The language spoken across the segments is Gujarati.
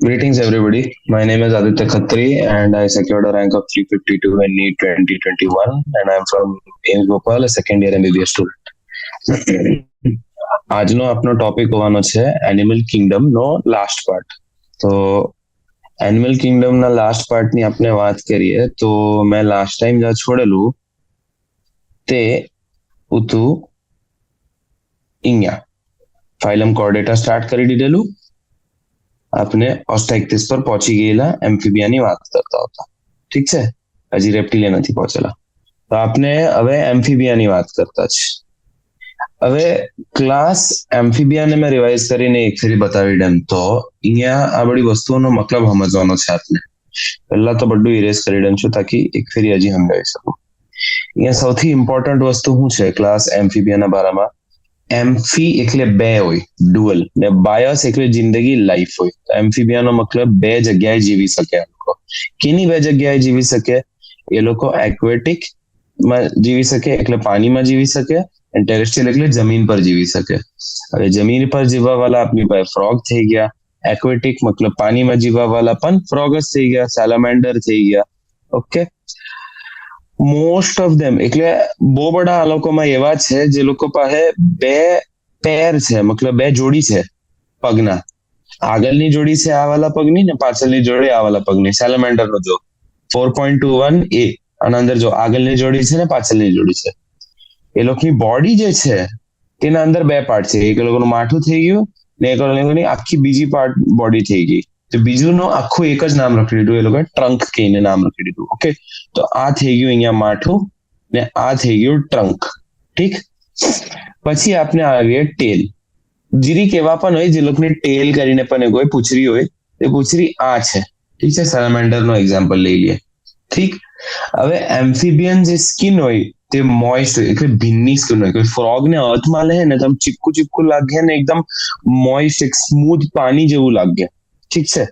Greetings, everybody. My name is Aditya Khatri, and I secured a rank of 352 in NEET 2021, and I'm from AIMS Bhopal, a second year MBBS student. આજનો આપનો ટોપિક હોવાનો છે એનિમલ કિંગડમ નો લાસ્ટ પાર્ટ. તો એનિમલ કિંગડમ ના લાસ્ટ પાર્ટ ની આપણે વાત કરીએ તો મેં લાસ્ટ ટાઈમ જ્યાં છોડેલું તે હતું અહીંયા ફાઇલમ કોર્ડેટા સ્ટાર્ટ કરી દીધેલું. આપણે ઓસ્ટાઇક્ટિસ પર પહોંચી ગયેલા એમ્ફીબિયાની વાત કરતા હતા. ઠીક છે, હજી રેપ્ટિલિયન નથી પહોંચેલા. તો આપણે હવે એમ્ફીબિયાની વાત કરતા છે. હવે ક્લાસ એમ્ફીબિયાને મેં રિવાઇઝ કરીને એક ફેરી બતાવી દેમ તો અહીંયા આ બધી વસ્તુઓનો મતલબ સમજવાનો છે આપને. પહેલા તો બધું ઇરેઝ કરી દેમ છું તાકી એક ફેરી હજી સમજાવી શકું. અહીંયા સૌથી ઇમ્પોર્ટન્ટ વસ્તુ શું છે ક્લાસ એમ્ફીબિયાના બારામાં? એમ્ફી એટલે બે હોય, ડુઅલ, ને બાયસ એટલે જિંદગી, લાઈફ હોય. તો એમ્ફીબિયાનો મતલબ બે જગ્યાએ જીવી શકે આ લોકો. કેની બે જગ્યાએ જીવી શકે? એ લોકો એક્વેટિક માં જીવી શકે એટલે પાણીમાં જીવી શકે, અને ટેરેસ્ટ્રિયલ એટલે જમીન પર જીવી શકે. હવે જમીન પર જીવવા વાળા આપણી પાસે ફ્રોગ થઈ ગયા, એક્વેટિક મતલબ પાણીમાં જીવવા વાળા પણ ફ્રોગ જ થઈ ગયા, સેલામેન્ડર થઈ ગયા. ઓકે, મોસ્ટ ઓફ ધેમ એટલે બહુ બધા આ લોકોમાં એવા છે જે લોકો પાસે બે પેર છે, મતલબ બે જોડી છે પગના. આગળની જોડી છે આ વાળા પગની ને પાછળની જોડી આ વાળા પગની. સેલામેન્ડર નો જો 4.21A આના અંદર જો આગળની જોડી છે ને પાછળની જોડી છે. એ લોકોની બોડી જે છે તેના અંદર બે પાર્ટ છે. એક લોકોનું માથું થઈ ગયું ને એક લોકોની આખી બીજી પાર્ટ બોડી થઈ ગઈ. તો બીજુંનું આખું એક જ નામ રાખી દીધું, એ લોકોએ ટ્રંક કહીને નામ રાખી દીધું. ઓકે, તો આ થઈ ગયું અહીંયા માથું ને આ થઈ ગયું ટ્રંક. ઠીક, પછી આપણે આવીએ ટેલ. જીરીક એવા પણ હોય જે લોકોની ટેલ કરીને પણ એક હોય, પૂંછડી હોય. એ પૂંછડી આ છે. ઠીક છે, સેલામેન્ડર નો એક્ઝામ્પલ લઈ લઈએ. ઠીક, હવે એમ્ફીબિયન જે સ્કિન હોય તે મોઇસ્ટ હોય એટલે ભીનની સ્કિન હોય. કોઈ ફ્રોગ ને હાથમાં લે ને તો ચીપકું ચીપકું લાગે ને એકદમ મોઇસ્ટ, એક સ્મૂથ પાણી જેવું લાગે. ઠીક છે,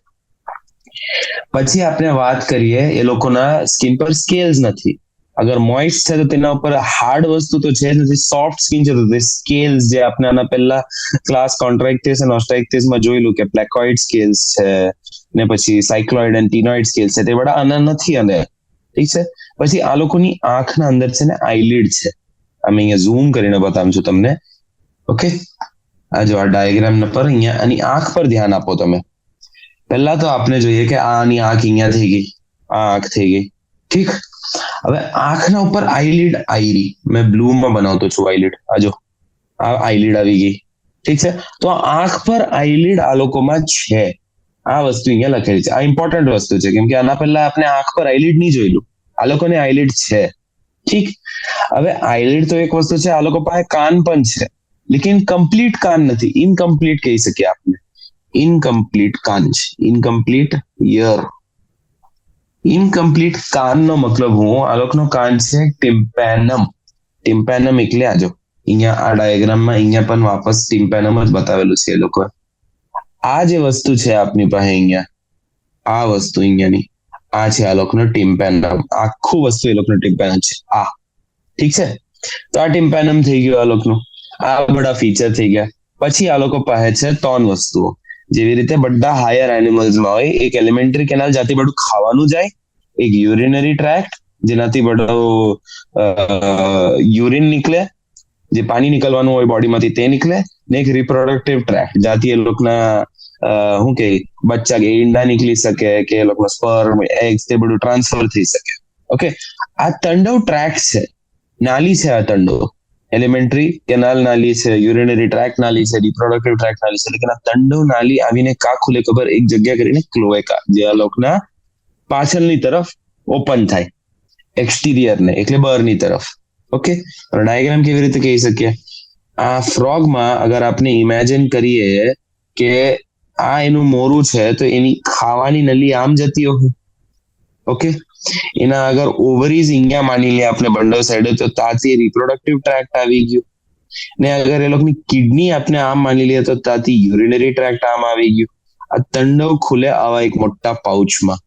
પછી આપણે વાત કરીએ એ લોકોના સ્કિન પર સ્કેલ્સ નથી. અગર મોઇસ્ટ છે તો તેના ઉપર હાર્ડ વસ્તુ તો છે જ નથી, સોફ્ટ સ્કિન છે. તો સ્કેલ્સ જે આપણે આના પહેલા ક્લાસ કોન્ટ્રાક્ટિસ અને ઓસ્ટાઇક્ટિસમાં જોયેલું કે પ્લેકોઇડ સ્કેલ્સ છે ને પછી સાયક્લોઇડ અને ટીનોઇડ સ્કેલ્સ છે, તે બધા આના નથી. અને ઠીક છે, પછી આ લોકોની આંખના અંદર છે ને આઈલિડ છે. અમે અહીંયા ઝૂમ કરીને બતાવું છું તમને. ઓકે, આ જો આ ડાયાગ્રામ પર અહીંયા આની આંખ પર ધ્યાન આપો તમે. પહેલા તો આપણે જોઈએ કે આની આંખ અહીંયા થઈ ગઈ, આ આંખ થઈ ગઈ. ઠીક, હવે આંખના ઉપર આઈલિડ આઈરી, મેં બ્લુમાં બનાવતો છું આઈલિડ. આ જો આ આઈલિડ આવી ગઈ. ઠીક છે, તો આંખ પર આઈલિડ આ લોકોમાં છે. આ વસ્તુ અહીંયા લખેલી છે. આ ઇમ્પોર્ટન્ટ વસ્તુ છે કેમ કે આના પહેલા આપણે આંખ પર આઈલિડ નહીં જોયેલું. આ લોકોને આઈલિડ છે. ઠીક, હવે આઈલિડ તો એક વસ્તુ છે, આ લોકો પાસે કાન પણ છે, લેકિન કમ્પ્લીટ કાન નથી, ઇનકમ્પ્લીટ કહી શકીએ આપણે. ઇનકમ્પ્લીટ કાન છે, ઇનકમ્પ્લીટ યર. ઇનકમ્પ્લીટ કાનનો મતલબ હું આ લોકોનો કાન છે ટિમ્પેનમ. ટિમ્પેનમ એટલે આજો અહીંયા આ ડાયાગ્રામમાં અહીંયા પણ વાપસ ટિમ્પેનમ જ બતાવેલું છે. એ લોકો આ જે વસ્તુ છે આપની પાસે અહીંયા, આ વસ્તુ અહીંયાની આ છે આ લોકોનો ટિમ્પેનમ. આખું વસ્તુ એ લોકોનો ટિમ્પેનમ છે આ. ઠીક છે, તો આ ટિમ્પેનમ થઈ ગયું આ લોકોનું. આ બધા ફીચર થઈ ગયા. પછી આ લોકો પાસે છે 3 વસ્તુઓ. જેવી રીતે બધા હાયર એનિમલ્સમાં હોય, એક એલિમેન્ટરી કેનાલ જ્યાંથી બધું ખાવાનું જાય, એક યુરિનરી ટ્રેક્ટ જેનાથી બધો યુરિન નીકળે, જે પાણી નીકળવાનું હોય બોડીમાંથી તે નીકળે, ને એક રિપ્રોડક્ટિવ ટ્રેક્ટ જ્યાંથી એ લોકોના શું કે બચ્ચા કે ઈંડા નીકળી શકે કે એ લોકોના સ્પર્મ, એગ્સ તે બધું ટ્રાન્સફર થઈ શકે. ઓકે, આ તંડવ ટ્રેક્ટ છે, નાલી છે આ તંડવ. એલિમેન્ટરી કેનાલ નાલી છે, યુરિનરી ટ્રેક્ટ નાલી છે, રિપ્રોડક્ટિવ ટ્રેક્ટ નાલી છે. લેकिन આ તંડવ નાલી આવીને કા ખુલે ખબર? એક જગ્યા કરીને ક્લોએકા, જે આ લોકોના પાછળની તરફ ઓપન થાય, એક્સટીરિયર ને એટલે બહારની તરફ. ઓકે, ડાયાગ્રામ કેવી રીતે કહી શકીએ? આ ફ્રોગમાં અગર આપણે ઇમેજિન કરીએ કે આ એનું મોરું છે તો એની ખાવાની નલી આમ જતી હોય. ઓકે, એના અગર ઓવરીઝ અહીંયા માની લે આપણે બંડલ સાઈડે, તો ત્યાંથી રિપ્રોડક્ટિવ ટ્રેક્ટ આવી ગયું. ને અગર એ લોકોની કિડની આપણે આમ માની લઈએ તો ત્યાંથી યુરિનરી ટ્રેક્ટ આમ આવી ગયું. આ તંડવ ખુલે આવા એક મોટા પાઉચમાં.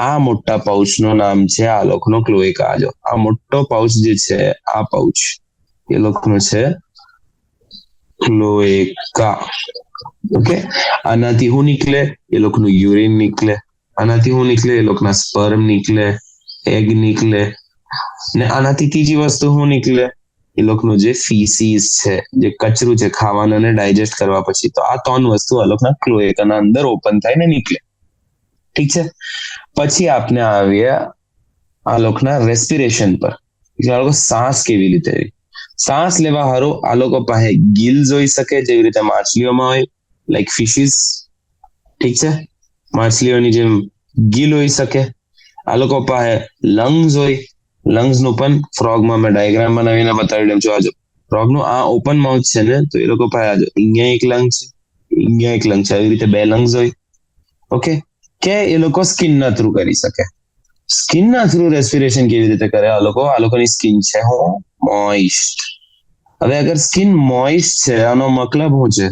આ મોટા પાઉચનું નામ છે આ લોકોનો ક્લોએકા. જો આ મોટો પાઉચ જે છે, આ પાઉચ એ લોકોનો છે ક્લોએકા. ઓકે, આનાથી શું નીકળે? એ લોકોનું યુરિન નીકળે. આનાથી શું નીકળે? એ લોકોના સ્પર્મ નીકળે, એગ નીકળે. ને આનાથી ત્રીજી વસ્તુ શું નીકળે? એ લોકોનું જે ફીસીસ છે, જે કચરું છે ખાવાનું અને ડાયજેસ્ટ કરવા પછી. તો આ 3 વસ્તુ આ લોકોના ક્લોએકાના અંદર ઓપન થાય ને નીકળે. ઠીક છે. પછી આપણે આવીએ આ લોકોના રેસ્પિરેશન પર. આ લોકો શ્વાસ કેવી રીતે લે? શ્વાસ લેવા હારું આ લોકો પાસે ગિલ્સ હોઈ શકે, જેવી રીતે માછલીઓમાં હોય, લાઈક ફિશિસ. ઠીક છે, માછલીઓની જેમ ગિલ હોઈ શકે. આ લોકો પાસે લંગ્સ હોય. લંગ્સ નું પણ ફ્રોગમાં મેં ડાયાગ્રામ બનાવીને બતાવી દઉં છું. આજો ફ્રોગનું આ ઓપન માઉથ છે ને, તો એ લોકો પાસે આજો અહીંયા એક લંગ છે, અહીંયા એક લંગ છે, આવી રીતે 2 લંગ્સ હોય. ઓકે, કે એ લોકો સ્કિનના થ્રુ કરી શકે. સ્કિનના થ્રુ રેસ્પિરેશન કેવી રીતે કરે આ લોકો? આ લોકોની સ્કિન છે મોઇસ્ટ. હવે અગર સ્કિન મોઇસ્ટ છે, આનો મતલબ શું છે?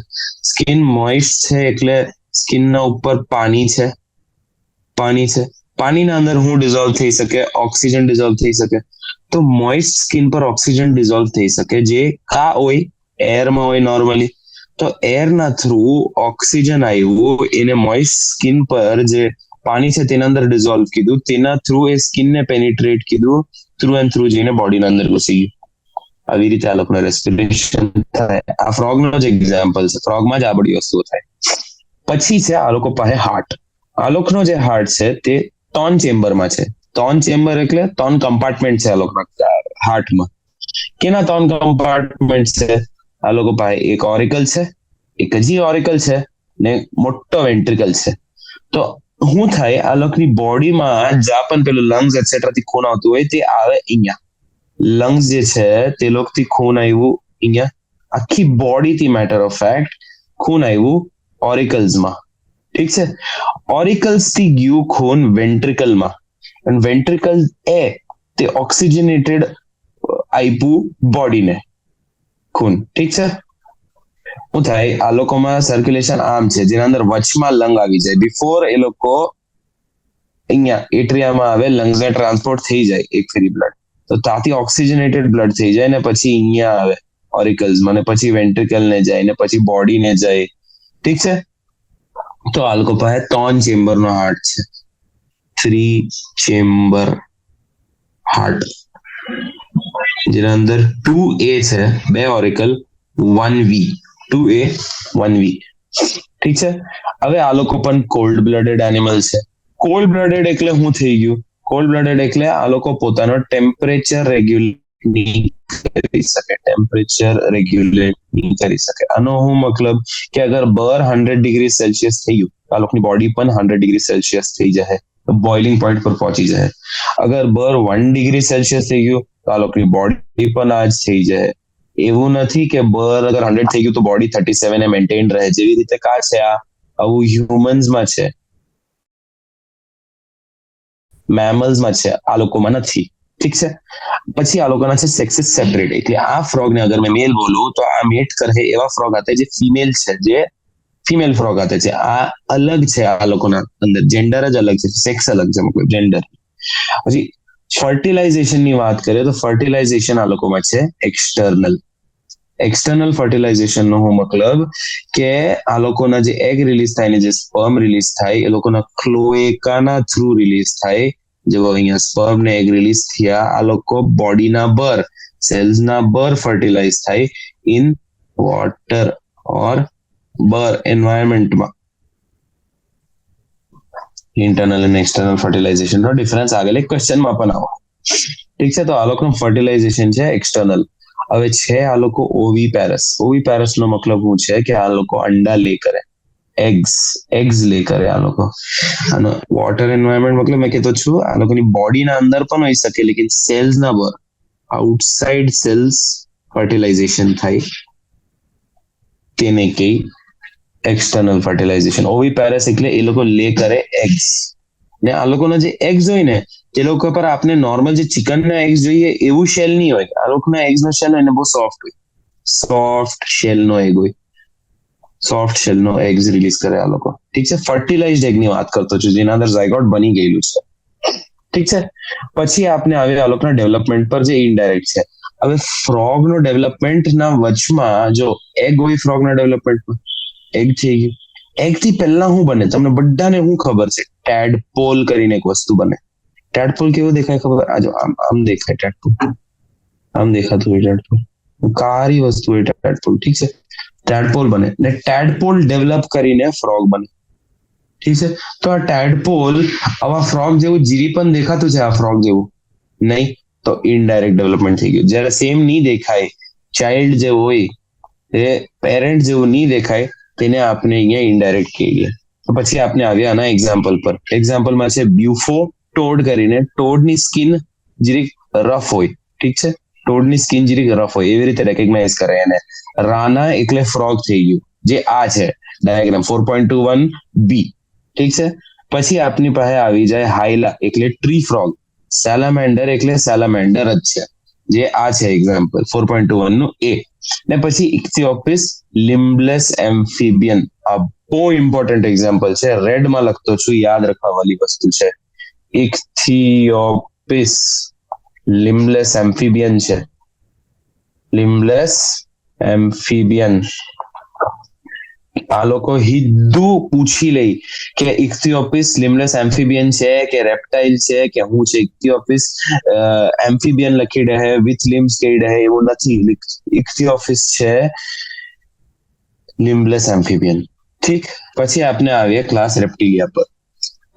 સ્કિન મોઇસ્ટ છે એટલે સ્કિનના ઉપર પાણી છે. પાણીના અંદર શું ડિઝોલ્વ થઈ શકે? ઓક્સિજન ડિઝોલ્વ થઈ શકે. તો મોઇસ્ટ સ્કિન પર ઓક્સિજન ડિઝોલ્વ થઈ શકે, જે કા હોય એરમાં હોય નોર્મલી. તો એરના થ્રુ ઓક્સિજન આવ્યું, એને મોઇસ્ટ સ્કિન પર જે પાણી છે તેના અંદર ડિઝોલ્વ કીધું, તેના થ્રુ એ સ્કિનને પેનિટ્રેટ કીધું, થ્રુ એન્ડ થ્રુ જઈને બોડીના અંદર ઘૂસી ગયું. આવી રીતે આ લોકોને રેસ્પિરેશન થાય. આ ફ્રોગનો જ એક્ઝામ્પલ છે. ફ્રોગમાં જ આ બધી વસ્તુઓ થાય. પછી છે આ લોકો પાસે હાર્ટ. આ લોકોનો જે હાર્ટ છે તે 3 ચેમ્બરમાં છે. 3 ચેમ્બર એટલે 3 કમ્પાર્ટમેન્ટ છે આ લોકોના હાર્ટમાં. કેના 3 કમ્પાર્ટમેન્ટ છે? આ લોકો પાસે એક ઓરિકલ છે, એક હજી ઓરિકલ છે, ને મોટો વેન્ટ્રિકલ છે. તો શું થાય? આ લોકોની બોડીમાં જ્યાં પણ પેલું લંગ્સ એટસેટ્રા થી ખૂન આવતું હોય તે આવે અહીંયા. લંગ્સ જે છે તે લોકોથી ખૂન આવ્યું અહીંયા. આખી બોડીથી મેટર ઓફ ફેક્ટ ખૂન આવ્યું ઓરિકલ્સમાં. ઠીક છે, ઓરિકલ્સ થી ગયું ખૂન વેન્ટ્રિકલમાં. અને વેન્ટ્રિકલ તે ઓક્સિજનેટેડ આપ્યું બોડીને ખૂન. ઠીક છે. શું થાય? આ લોકોમાં સર્ક્યુલેશન આમ છે, જેના અંદર વચમાં લંગ આવી જાય. બિફોર એ લોકો અહીંયા એટ્રિયામાં આવે, લંગ્સને ટ્રાન્સપોર્ટ થઈ જાય એક ફ્રી બ્લડ, તો ત્યાંથી ઓક્સિજનેટેડ બ્લડ થઈ જાય ને પછી અહીંયા આવે ઓરિકલ્સમાં, ને પછી વેન્ટ્રિકલને જાય, ને પછી બોડીને જાય. ઠીક છે. તો આ લોકો પાસે 3 ચેમ્બરનો હાર્ટ છે. 3 ચેમ્બર હાર્ટ, જેના અંદર 2A છે, 2 ઓરિકલ, 1V. 2A 1V. ઠીક છે. હવે આ લોકો પણ કોલ્ડ બ્લડેડ એનિમલ છે. કોલ્ડ બ્લડેડ એટલે શું થઈ ગયું? કોલ્ડ બ્લડેડ એટલે આ લોકો પોતાનો ટેમ્પરેચર રેગ્યુલેટ કરી શકે. ટેમ્પરેચર રેગ્યુલેટ કરી શકે. આનો શું મતલબ કે અગર બર 100 ડિગ્રી સેલ્સિયસ થઈ ગયું, આ લોકોની બોડી પણ 100 ડિગ્રી સેલ્સિયસ થઈ જાય, બોઇલિંગ પોઈન્ટ પર પહોંચી જાય. અગર બર 1 ડિગ્રી સેલ્સિયસ થઈ ગયું તો આ લોકોની બોડી પણ આ જ થઈ જાય. એવું નથી કે બર અગર 100 થઈ ગયું તો બોડી 37 એ મેન્ટેન રહે. જેવી રીતે કા છે આ, આવું હ્યુમન્સમાં છે, મેમલ્સમાં છે, આ લોકોમાં નથી. ઠીક છે. પછી આ લોકોના છે સેક્સીસ સેપરેટ. એટલે આ ફ્રોગને અગર મેં મેલ બોલું તો આ મેટ કરે એવા ફ્રોગ આતે જે ફિમેલ છે, જે ફિમેલ ફ્રોગ આતે છે. આ અલગ છે આ લોકોના અંદર, જેન્ડર જ અલગ છે, સેક્સ અલગ છે, મતલબ જેન્ડર. પછી ફર્ટિલાઇઝેશન ની વાત કરીએ તો ફર્ટિલાઇઝેશન આ લોકોમાં છે એક્સટર્નલ. એક્સટર્નલ ફર્ટિલાઇઝેશન નો હું મતલબ કે આ લોકોના જે એગ રિલીઝ થાય ને જે સ્પર્મ રિલીઝ થાય એ લોકોના ક્લોએકાના થ્રુ રિલીઝ થાય. જેવો અહીંયા સ્પર્મ ને એગ રિલીઝ થયા, આ લોકો બોડીના બર સેલ્સના બર ફર્ટિલાઇઝ થાય ઇન વોટર ઓર બર એન્વાયરમેન્ટમાં. ઇન્ટરનલ અને એક્સટર્નલ ફર્ટિલાઇઝેશન નો ડિફરન્સ આગળ એક ક્વેશ્ચનમાં પણ આવો. ઠીક છે. તો આ લોકોનું ફર્ટિલાઇઝેશન છે એક્સટર્નલ. હવે છે આ લોકો ઓવીપેરસ. ઓવીપેરસ નો મતલબ શું છે કે આ લોકો અંડા લે કરે, એગ્સ લે કરે આ લોકો. અને વોટર એન્વાયરમેન્ટ મતલબ મેં કહેતો છું આ લોકોની બોડીના અંદર પણ હોઈ શકે, લેકિન સેલ્સ ના બર આઉટસાઇડ સેલ્સ ફર્ટિલાઇઝેશન થાય, તેને કઈ એક્સટર્નલ ફર્ટિલાઇઝેશન. ઓવીપેરસ એટલે એ લોકો લે કરે એગ્સ. ને આ લોકોના જે એગ્સ હોય ને તે લોકો પર આપણે નોર્મલ જે ચિકનના એગ્સ જોઈએ એવું શેલ નહીં હોય. આ લોકોના એગ્સ નો શેલ હોય ને બહુ સોફ્ટ હોય, સોફ્ટ શેલ નો એગ હોય, સોફ્ટ શેલ નો એગ્સ રિલીઝ કરે આ લોકો. ઠીક છે. ફર્ટિલાઇઝડ એગ ની વાત કરતો છું, જેના અંદર ઝાયગોટ બની ગયેલું છે. ઠીક છે. પછી આપણે આવે આ લોકોના ડેવલપમેન્ટ પર, જે ઇનડાયરેક્ટ છે. હવે ફ્રોગ નો ડેવલપમેન્ટ ના વચમાં જો એગ હોય ફ્રોગ ના ડેવલપમેન્ટમાં, એગ થઈ ગયું. એગ થી પહેલા શું બને તમને બધાને શું ખબર છે? ટેડપોલ કરીને એક વસ્તુ બને. ટેડપોલ કેવું દેખાય ખબર? આ જો આમ દેખાય ટેડપોલ, આમ દેખાતું હોય ટેડપોલ, કાળી વસ્તુ હોય ટેડપોલ. ઠીક છે, ટેડપોલ બને ને ટેડપોલ ડેવલપ કરીને ફ્રોગ બને. ઠીક છે, તો આ ટેડપોલ આવા ફ્રોગ જેવું જીરી પણ દેખાતું છે આ ફ્રોગ જેવું? નહીં, તો ઇનડાયરેક્ટ ડેવલપમેન્ટ થઈ ગયું. જ્યારે સેમ નહીં દેખાય, ચાઇલ્ડ જે હોય એ પેરેન્ટ જેવું નહીં દેખાય, તેને આપણે અહીંયા ઇનડાયરેક્ટ કહીએ. તો પછી આપણે આવ્યા આના એક્ઝામ્પલ પર. એક્ઝામ્પલમાં છે બ્યુફો ટોડ કરીને. ટોડની સ્કિન જીરીક રફ હોય. ઠીક છે, ટોડની સ્કિન જીરીક રફ હોય, એવી રીતે રેકગ્નાઇઝ કરે એને. રાના એટલે ફ્રોગ થઈ ગયું, જે આ છે ડાયાગ્રામ 4.21b. ઠીક છે, પછી આપની પાસે આવી જાય હાઇલા એટલે ટ્રી ફ્રોગ. સેલામેન્ડર એટલે સેલામેન્ડર જ છે, જે આ છે એક્ઝામ્પલ 4.21 નું એ. ને પછી ઇક્થિયોપિસ લિમ્બલેસ એમ્ફિબિયન. આ બહુ ઇમ્પોર્ટન્ટ એક્ઝામ્પલ છે, રેડમાં લખતો છું, યાદ રાખવા વાળી વસ્તુ છે. ઇક્થિયોપિસ લિમ્બલેસ એમ્ફિબિયન છે. લિમ્બલેસ એમ્ફિબિયન. આ લોકો સીધું પૂછી લે કે ઇક્થિયોપિસ લિમ્બલેસ એમ્ફિબિયન છે કે રેપ્ટાઇલ છે કે શું છે. ઇક્થિયોપિસ એમ્ફિબિયન લખી રહે, વિથ લિમ્સ કહી રહે, એવું નથી. ઇક્થિયોપિસ છે લિમ્બલેસ એમ્ફિબિયન. ઠીક, પછી આપણે આવીએ ક્લાસ રેપ્ટિલિયા પર.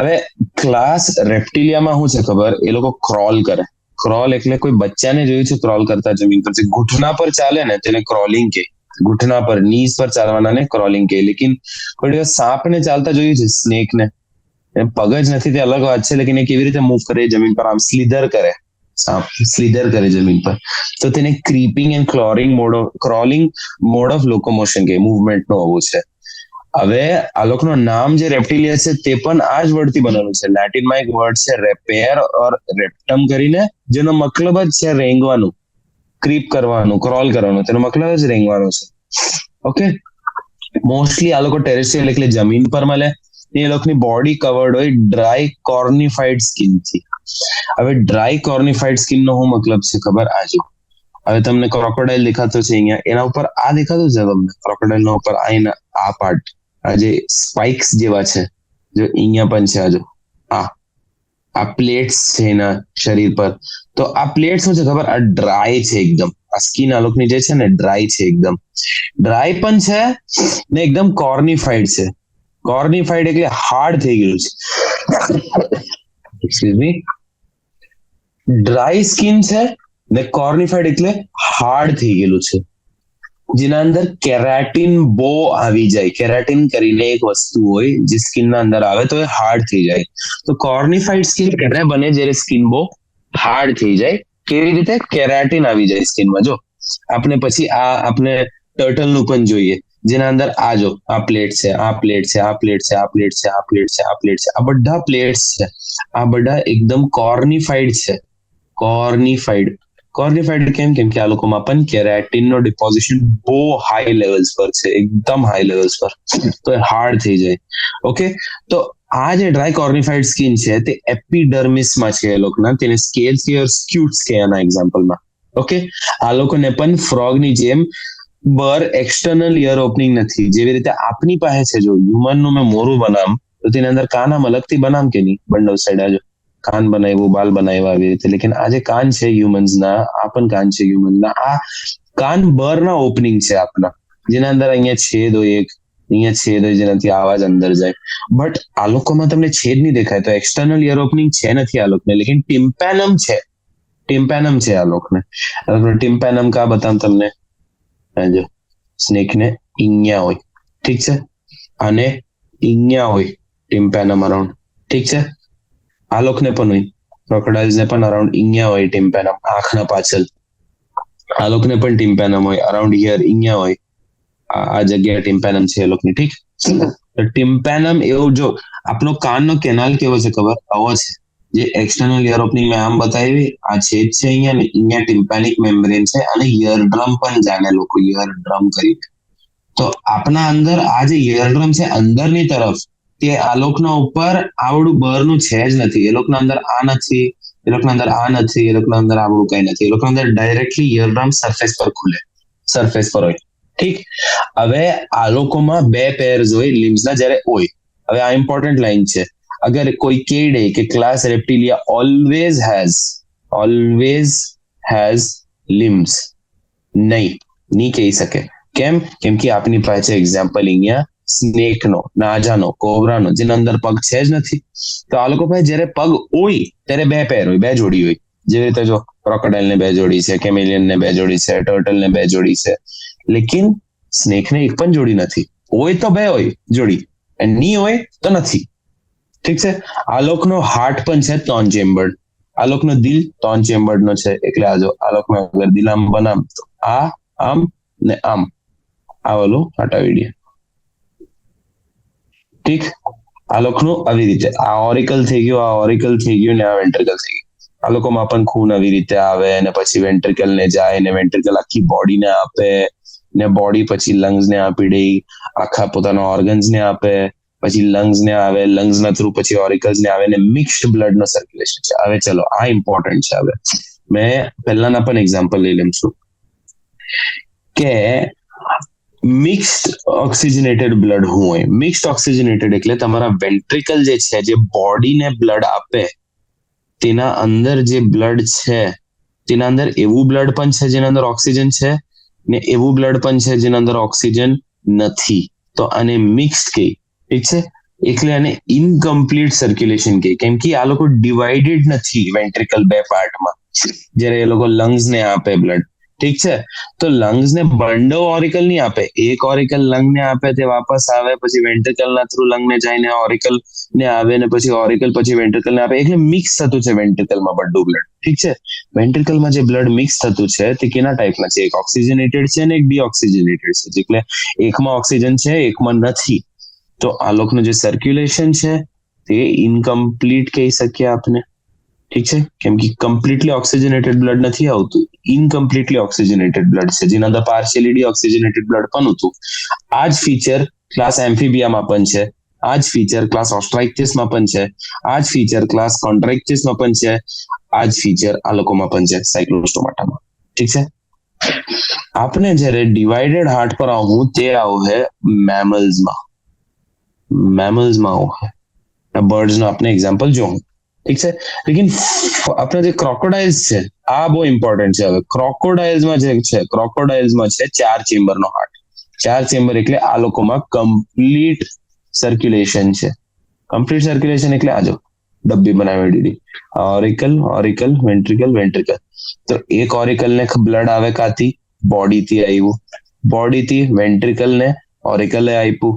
હવે ક્લાસ રેપ્ટિલિયામાં શું છે ખબર? એ લોકો ક્રોલ કરે. ક્રોલ એટલે કોઈ બચ્ચાને જોયું છે ક્રોલ કરતા જમીન પર? ઘૂંટણા પર ચાલે ને તેને ક્રોલિંગ કહે. ઘૂંટણા પર, નીઝ પર ચાલવાના ને ક્રોલિંગ કહે. લેકિન કોઈ દિવસ સાપને ચાલતા જોયું છે? સ્નેક ને પગ જ નથી તે અલગ વાત છે, લેકિન એ કેવી રીતે મૂવ કરે જમીન પર? આમ સ્લીધર કરે. સાપ સ્લીધર કરે જમીન પર, તો તેને ક્રીપિંગ and crawling mode of locomotion કહે, મૂવમેન્ટ નો હોવું છે. હવે આ લોકોનું નામ જે રેપ્ટિલિયા છે તે પણ આ જ વર્ડથી બનેલું છે. લેટિનમાં એક વર્ડ છે રેપેર ઓર રેપ્ટમ કરીને, જેનો મતલબ જ છે રેંગવાનું, ક્રીપ કરવાનું, ક્રોલ કરવાનું. તેનો મતલબ જ રેંગવાનો છે. ઓકે, મોસ્ટલી આ લોકો ટેરેસ્ટ્રિયલ એટલે જમીન પર મળે. એ લોકોની બોડી કવર્ડ હોય ડ્રાય કોર્નિફાઈડ સ્કિન થી. હવે ડ્રાય કોર્નિફાઈડ સ્કિન નો શું મતલબ છે ખબર? આજુ હવે તમને ક્રોકોડાઇલ દેખાતો છે અહીંયા, એના ઉપર આ દેખાતું છે તમને? ક્રોકોડાઇલ ના ઉપર આ પાર્ટ, આ જે સ્પાઇક્સ જેવા છે, જો અહીંયા પણ છે. આજો આ પ્લેટ્સ છે એના શરીર પર. તો આ પ્લેટ શું છે ખબર? આ ડ્રાય છે એકદમ. આ સ્કિન આ લોકોની જે છે ને ડ્રાય છે, એકદમ ડ્રાય પણ છે ને એકદમ કોર્નિફાઈડ છે. કોર્નિફાઈડ એટલે હાર્ડ થઈ ગયેલું છે. એક્સક્યુઝ મી, ડ્રાય સ્કિન છે ને કોર્નિફાઈડ એટલે હાર્ડ થઈ ગયેલું છે, જેના અંદર કેરાટીન બહુ આવી જાય. કેરાટીન કરીને એક વસ્તુ હોય જે સ્કિનના અંદર આવે તો એ હાર્ડ થઈ જાય. તો કોર્નિફાઈડ સ્કિન ક્યારે બને? જ્યારે સ્કિન બહુ હાર્ડ થઈ જાય. કેવી રીતે? કેરાટીન આવી જાય સ્કિનમાં. જો આપણે પછી આપણે ટર્ટલ નું પણ જોઈએ, જેના અંદર આ જો આ પ્લેટ છે, આ પ્લેટ છે, આ પ્લેટ છે, આ પ્લેટ છે, આ પ્લેટ છે, આ પ્લેટ છે, આ બધા પ્લેટ્સ છે. આ બધા એકદમ કોર્નિફાઈડ છે. કોર્નિફાઈડ કેમ? કેમ કે આ લોકોમાં પણ કેરાટીન નો ડિપોઝિશન બહુ હાઈ લેવલ્સ પર છે, એકદમ હાઈ લેવલ્સ પર, તો એ હાર્ડ થઈ જાય. ઓકે, તો આ જે ડ્રાય કોર્નિફાઈડ સ્કિન છે તે એપિડર્મિસમાં છે એ લોકોના. તેને સ્કેલ્સ કે સ્ક્યુટ્સ કે આના એક્ઝામ્પલમાં. ઓકે, આ લોકોને પણ ફ્રોગની જેમ એક્સટર્નલ ઇયર ઓપનિંગ નથી. જેવી રીતે આપની પાસે છે, જો હ્યુમનનું મેં મોરું બનામ તો તેની અંદર કાન આમ અલગથી બનામ કે નહીં? બંડલ સાઈડ આજો કાન બનાવ્યું, બાલ બનાવ્યા, આવી રીતે. લેકિન આ જે કાન છે હ્યુમન્સના, આ પણ કાન છે હ્યુમનના, આ કાન બરના ઓપનિંગ છે આપના, જેના અંદર અહીંયા છેદ હોય, એક અહીંયા છેદ હોય જેનાથી આવાજ અંદર જાય. બટ આ લોકોમાં તમને છેદ નહીં દેખાય, તો એક્સટર્નલ ઇયર ઓપનિંગ છે નથી આ લોકોને. લેકિન ટિમ્પેનમ છે. ટિમ્પેનમ છે આ લોકોને. ટિમ્પેનમ કા બતાવ તમને? જો સ્નેક ને અહીંયા હોય, ઠીક છે, અને અહીંયા હોય ટિમ્પેનમ અરાઉન્ડ, ઠીક છે. આ લોકોને પણ હોય, ક્રોકોડાઇલ્સ ને પણ અરાઉન્ડ અહીંયા હોય ટિમ્પેનમ, આંખના પાછળ. આ લોકોને પણ ટિમ્પેનમ હોય અરાઉન્ડ હિયર, અહીંયા હોય. આ જગ્યાએ ટિમ્પેનમ છે એ લોકોની, ઠીક. ટિમ્પેનમ એવું, જો આપણો કાનનો કેનાલ કેવો છે ખબર? આવો છે. જે એક્સટર્નલ ઇયર ઓપનિંગ મેં આમ બતાવી, આ છેદ છે અહીંયા ને અહીંયા ટિમ્પેનિક મેમ્બ્રેન છે, અને ઇયરડ્રમ પણ જાણે લોકો ઇયરડ્રમ કરીને. તો આપણા અંદર આ જે ઇયરડ્રમ છે અંદરની તરફ, તે આ લોકોના ઉપર આવડું બરનું છે જ નથી. એ લોકોના અંદર આ નથી, એ લોકોના અંદર આ નથી, એ લોકોના અંદર આવડું કઈ નથી. એ લોકોના અંદર ડાયરેક્ટલી ઇયરડ્રમ સરફેસ પર ખુલે, સરફેસ પર હોય, ઠીક. હવે આ લોકોમાં બે પેર્સ હોય લિમ્સના જ્યારે હોય. હવે આ ઇમ્પોર્ટન્ટ લાઈન છે. અગર કોઈ કહે કે ક્લાસ રેપ્ટિલિયા ઓલવેઝ હેઝ લિમ્સ, નહીં કહી શકે. કેમ કે આપની પાસે એક્ઝામ્પલ અહીંયા સ્નેકનો, નાજાનો, કોબરાનો, જેના અંદર પગ છે જ નથી. તો આ લોકો પાસે જ્યારે પગ હોય ત્યારે બે પેર હોય, બે જોડી હોય. જેવી રીતે જો ક્રોકોડાઇલ ને બે જોડી છે, કેમેલિયન ને બે જોડી છે, ટર્ટલ ને બે જોડી છે. લેકિન સ્નેક ને એક પણ જોડી નથી. હોય તો બે હોય જોડી, અને નહીં હોય તો નથી. ઠીક છે. આ લોકનો હાર્ટ પણ છે 3 ચેમ્બર્ડ. આ લોકનો દિલ 3 ચેમ્બર્ડ નો છે. એટલે આ જો આ લોકનો અગર દિલ આમ બનામ તો આ આમ ને આમ આ ઓલું હટાવી દે. ઠીક. આ લોકનું આવી રીતે આ ઓરિકલ થઈ ગયું, આ ઓરિકલ થઈ ગયું ને આ વેન્ટ્રિકલ થઈ ગયું. આ લોકોમાં પણ ખૂન આવી રીતે આવે ને પછી વેન્ટ્રિકલ ને જાય ને વેન્ટ્રિકલ આખી બોડીને આપે ને બોડી પછી લંગ્સ ને આપી દે, આખા પોતાના ઓર્ગન્સ ને આપે, પછી લંગ્સ ને આવે, લંગ્સ ના થ્રુ પછી ઓરિકલ્સ ને આવે ને મિક્સ્ડ બ્લડ નો સર્ક્યુલેશન છે. હવે ચલો આ ઇમ્પોર્ટન્ટ છે. હવે મેં પહેલાના પણ એક્ઝામ્પલ લઈ લઉં છું કે મિક્સ્ડ ઓક્સિજનેટેડ બ્લડ શું હોય. મિક્સ્ડ ઓક્સિજનેટેડ એટલે તમારા વેન્ટ્રિકલ જે છે, જે બોડીને બ્લડ આપે, તેના અંદર જે બ્લડ છે તેના અંદર એવું બ્લડ પણ છે જેના અંદર ઓક્સિજન છે ને એવું બ્લડ પણ છે જેના અંદર ઓક્સિજન નથી. તો આને મિક્સ્ડ કહી. ઠીક છે. એટલે આને ઇનકમ્પ્લીટ સર્ક્યુલેશન કહે. કેમ કે આ લોકો ડિવાઇડેડ નથી વેન્ટ્રિકલ બે પાર્ટમાં. જ્યારે એ લોકો લંગ્સ ને આપે બ્લડ, ઠીક છે, તો લંગ્સ ને બંડો ઓરિકલ નહીં આપે. એક ઓરિકલ લંગ ને આપે, તે વાપસ આવે, પછી વેન્ટ્રિકલ ના થ્રુ લંગ ને જાય ને ઓરિકલ ને આવે ને પછી ઓરિકલ પછી વેન્ટ્રિકલ ને આપે. એટલે મિક્સ થતું છે વેન્ટ્રિકલમાં બધું બ્લડ. ઠીક છે. વેન્ટ્રિકલમાં જે બ્લડ મિક્સ થતું છે તે કેના ટાઈપના છે? એક ઓક્સિજનેટેડ છે અને એક ડીઓક્સિજનેટેડ છે. એટલે એકમાં ઓક્સિજન છે, એકમાં નથી. તો આ લોકોનું જે સર્ક્યુલેશન છે તે ઇનકમ્પ્લીટ કહી શકીએ આપણે. ઠીક છે. કેમ કે કમ્પ્લીટલી ઓક્સિજનેટેડ બ્લડ નથી આવતું, ઇનકમ્પ્લીટલી ઓક્સિજનેટેડ બ્લડ છે, જેના અંદર પાર્શિયલી ડીઓક્સિજનેટેડ બ્લડ પણ હતું. આ જ ફીચર ક્લાસ એમ્ફીબિયામાં પણ છે, આ જ ફીચર ક્લાસ ઓસ્ટ્રાઇક્ટિસમાં પણ છે, આ જ ફીચર ક્લાસ કોન્ટ્રાક્ટિસમાં પણ છે, આ જ ફીચર આ લોકોમાં પણ છે, સાયક્લોસ્ટોમાટામાં. ઠીક છે. આપણે જ્યારે ડિવાઇડેડ હાર્ટ પર આવું તે આવું છે મેમલ્સમાં આવું છે. બર્ડ્સનો આપણે એક્ઝામ્પલ જોઉં. ઠીક છે. લેકિન આપણા જે ક્રોકોડાઇલ્સ છે આ બહુ ઇમ્પોર્ટન્ટ છે. હવે ક્રોકોડાઇલ્સમાં જે છે, ક્રોકોડાઇલ્સમાં છે 4 ચેમ્બરનો હાર્ટ. 4 ચેમ્બર એટલે આ લોકોમાં કમ્પ્લીટ સર્ક્યુલેશન છે. કમ્પ્લીટ સર્ક્યુલેશન એટલે આજો ડબ્બી બનાવી દીધી. ઓરિકલ વેન્ટ્રિકલ. તો એક ઓરિકલ ને બ્લડ આવે કાથી? બોડીથી આવ્યું. બોડીથી વેન્ટ્રિકલ ને ઓરિકલે આપ્યું.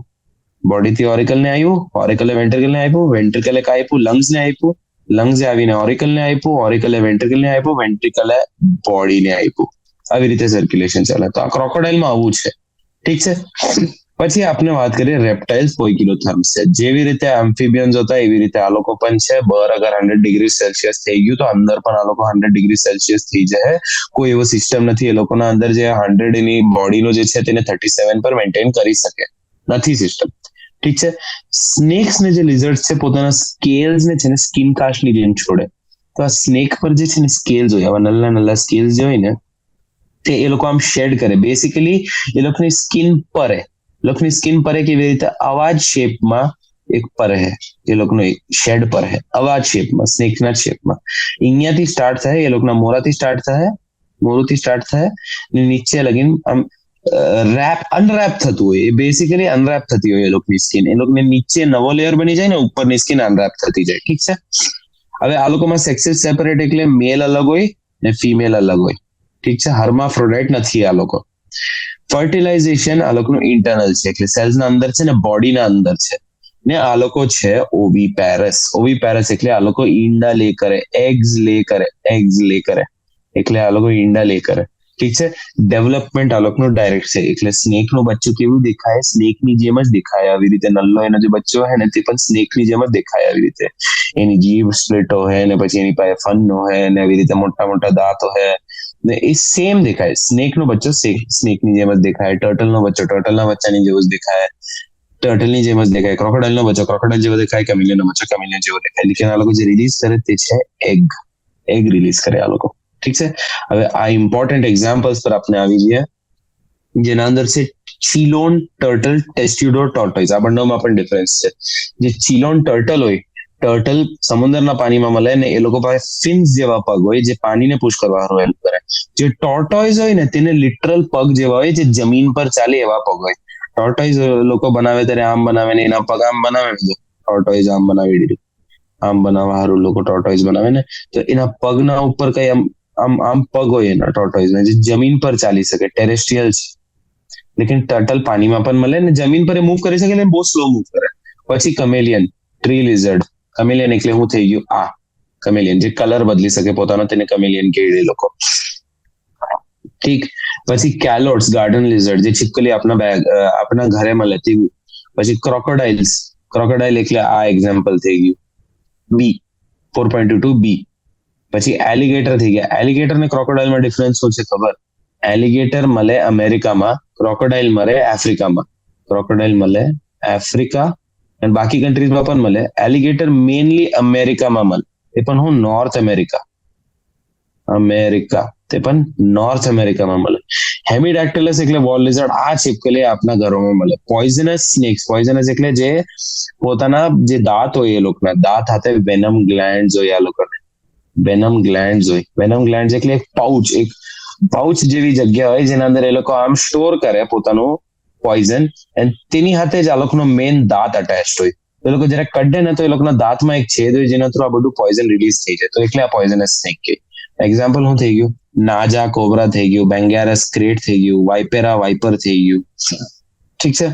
બોડીથી ઓરિકલ ને આવ્યું, ઓરિકલે વેન્ટ્રિકલ ને આપ્યું, વેન્ટ્રિકલે આપ્યું લંગ્સ ને આપ્યું, લંગ્સ આવીને ઓરિકલ ને આપ્યું, ઓરિકલે વેન્ટ્રિકલ ને આપ્યું, વેન્ટ્રિકલે બોડી ને આપ્યું. આવી રીતે સર્ક્યુલેશન ચાલે. તો આ ક્રોકોડાઇલમાં આવું છે. ઠીક છે. પછી આપણે વાત કરીએ રેપ્ટાઇલ્સ પોઇકિલોથર્મ્સ છે. જેવી રીતે એમ્ફિબિયન્સ હતા એવી રીતે આ લોકો પણ છે. બર અગર 100 ડિગ્રી સેલ્સિયસ થઈ ગયું તો અંદર પણ આ લોકો 100 ડિગ્રી સેલ્સિયસ થઈ જાય. કોઈ એવો સિસ્ટમ નથી એ લોકોના અંદર જે 100 ની બોડીનો જે છે તેને 37 પર મેન્ટેન કરી શકે. નથી સિસ્ટમ. ઠીક છે. સ્નેક્સ ને જે લિઝર્ડ છે પોતાના સ્કેલ્સ ને છે ને સ્કિન કાસ્ટની જેમ છોડે. તો આ સ્નેક પર જે છે ને સ્કેલ્સ હોય, આવા નલ્લા સ્કેલ્સ જે હોય ને તે એ લોકો આમ શેડ કરે. બેસિકલી એ લોકોની સ્કિન પર કેવી રીતે અવાજ શેપમાં એક પર હે, એ લોકોનો એક શેડ પર હે અવાજ શેપમાં, સ્નેકના શેપમાં. અહીંયાથી સ્ટાર્ટ થાય, એ લોકોના મોરુથી સ્ટાર્ટ થાય ને નીચે લગીન આમ અનરેપ થતું હોય. એ બેસિકલી અનરેપ થતી હોય એ લોકોની સ્કિન. એ લોકોને નીચે નવો લેયર બની જાય ને ઉપરની સ્કિન અનરેપ થતી જાય. ઠીક છે. હવે આ લોકોમાં સેક્સીસ સેપરેટ એટલે મેલ અલગ હોય ને ફિમેલ અલગ હોય. ઠીક છે. હર્માફ્રોડાઇટ નથી આ લોકો. ફર્ટિલાઇઝેશન આ લોકોનું ઇન્ટરનલ છે, એટલે સેલ્સના અંદર છે ને બોડીના અંદર છે. ને આ લોકો છે ઓવીપેરસ એટલે આ લોકો ઈંડા લે કરે, એગ્સ લે કરે એટલે આ લોકો ઈંડા લે કરે. ઠીક છે. ડેવલપમેન્ટ આ લોકોનું ડાયરેક્ટ છે. એટલે સ્નેકનું બચ્ચું કેવું દેખાય? સ્નેકની જેમ જ દેખાય. આવી રીતે નલ્લો એનો જે બચ્ચો હોય ને તે પણ સ્નેકની જેમ જ દેખાય. આવી રીતે એની જીભ સ્પ્લિટો હોય ને પછી એની પાસે ફન હોય ને આવી રીતે મોટા દાંત હોય ને એ સેમ દેખાય. સ્નેકનો બચ્ચો સ્નેકની જેમ જ દેખાય. ટર્ટલનો બચ્ચો ટર્ટલના બચ્ચાની જેવો જ દેખાય. ટર્ટલની જેમ જ દેખાય. ક્રોકોડાઇલનો બચ્ચો ક્રોકોડાઇલ જેવો દેખાય. કેમિલિયનનો બચ્ચો કેમિલિયન જેવો દેખાય. લેકિન આ લોકો જે રિલીઝ કરે તે છે એગ રિલીઝ કરે આ લોકો. ઠીક છે. હવે આ ઇમ્પોર્ટન્ટ એક્ઝામ્પલ્સ પર આપણે આવી જઈએ. જેના અંદર છે ચિલોન, ટર્ટલ, ટેસ્ટ્યુડો, ટોર્ટોઇઝ. આ બંનેમાં પણ ડિફરન્સ છે. જે ચિલોન ટર્ટલ હોય, ટર્ટલ સમુદ્રના પાણીમાં મળે ને એ લોકો પાસે ફિન્સ જેવા પગ હોય જે પાણીને પુશ કરવાનું હેલ્પ કરે. જે ટોર્ટોઇઝ હોય ને તેને લિટરલ પગ જેવા હોય જે જમીન પર ચાલે એવા પગ હોય. ટોર્ટોઇઝ લોકો બનાવે ત્યારે આમ બનાવે ને એના પગ આમ બનાવે ને, ટોર્ટોઇઝ આમ બનાવી દીધું. આમ બનાવવા સારું લોકો ટોર્ટોઇઝ બનાવે ને, તો એના પગના ઉપર કઈ આમ આમ આમ પગ હોય એના ટોર્ટોઇઝ જે જમીન પર ચાલી શકે, ટેરેસ્ટ્રિયલ છે. લેકિન ટર્ટલ પાણીમાં પણ મળે ને જમીન પર મૂવ કરી શકે, બહુ સ્લો મૂવ કરે. પછી કમેલિયન, ટ્રી લિઝર્ડ. કમેલિયન એટલે હું થઈ ગયું આ કમેલિયન જે કલર બદલી શકે પોતાનો, તેને કમેલિયન કહે લોકો. ઠીક. પછી કેલોટ્સ, ગાર્ડન લિઝર્ડ જે છીપકલી આપણા ઘરે મળે તેવું. પછી ક્રોકોડાઇલ્સ, ક્રોકોડાઇલ એટલે આ એક્ઝામ્પલ થઈ ગયું બી 4.22 બી. પછી એલિગેટર થઈ ગયા. એલિગેટર ને ક્રોકોડાઇલમાં ડિફરન્સ શું છે ખબર? એલિગેટર મળે અમેરિકામાં, ક્રોકોડાઇલ મળે આફ્રિકામાં. ક્રોકોડાઇલ મળે આફ્રિકા અને બાકી કન્ટ્રીઝમાં પણ મળે. એલિગેટર મેઇનલી અમેરિકામાં મળે, તે પણ હું નોર્થ અમેરિકા, તે પણ નોર્થ અમેરિકામાં મળે. હેમિડેક્ટિલસ એટલે વોલ લિઝર્ડ, આ છીપકલી આપણા ઘરોમાં મળે. પોઈઝનસ સ્નેક્સ, પોઈઝનસ એટલે જે પોતાના જે દાંત હોય એ લોકોના દાંત સાથે વેનમ ગ્લેન્ડ્સ હોય. આ લોકોને વેનમ ગ્લેન્ડ્સ હોય. વેનમ ગ્લેન્ડ્સ એટલે એક પાઉચ જેવી જગ્યા હોય જેના અંદર એ લોકો આમ સ્ટોર કરે પોતાનું પોઈઝન, અને તેની સાથે જ આ લોકોનો મેઇન દાંત અટેચ્ડ હોય. એ લોકો જયારે કઢે ને તો એ લોકોના દાંતમાં એક છેદ હોય જેના થ્રુ આ બધું પોઈઝન રિલીઝ થઈ જાય, તો એટલે આ પોઈઝનસ સ્નેક કે. એક્ઝામ્પલ શું થઈ ગયું? નાજા કોબરા થઈ ગયું, બેંગેરસ ક્રેટ થઈ ગયું, વાઇપેરા વાઇપર થઈ ગયું. ઠીક છે.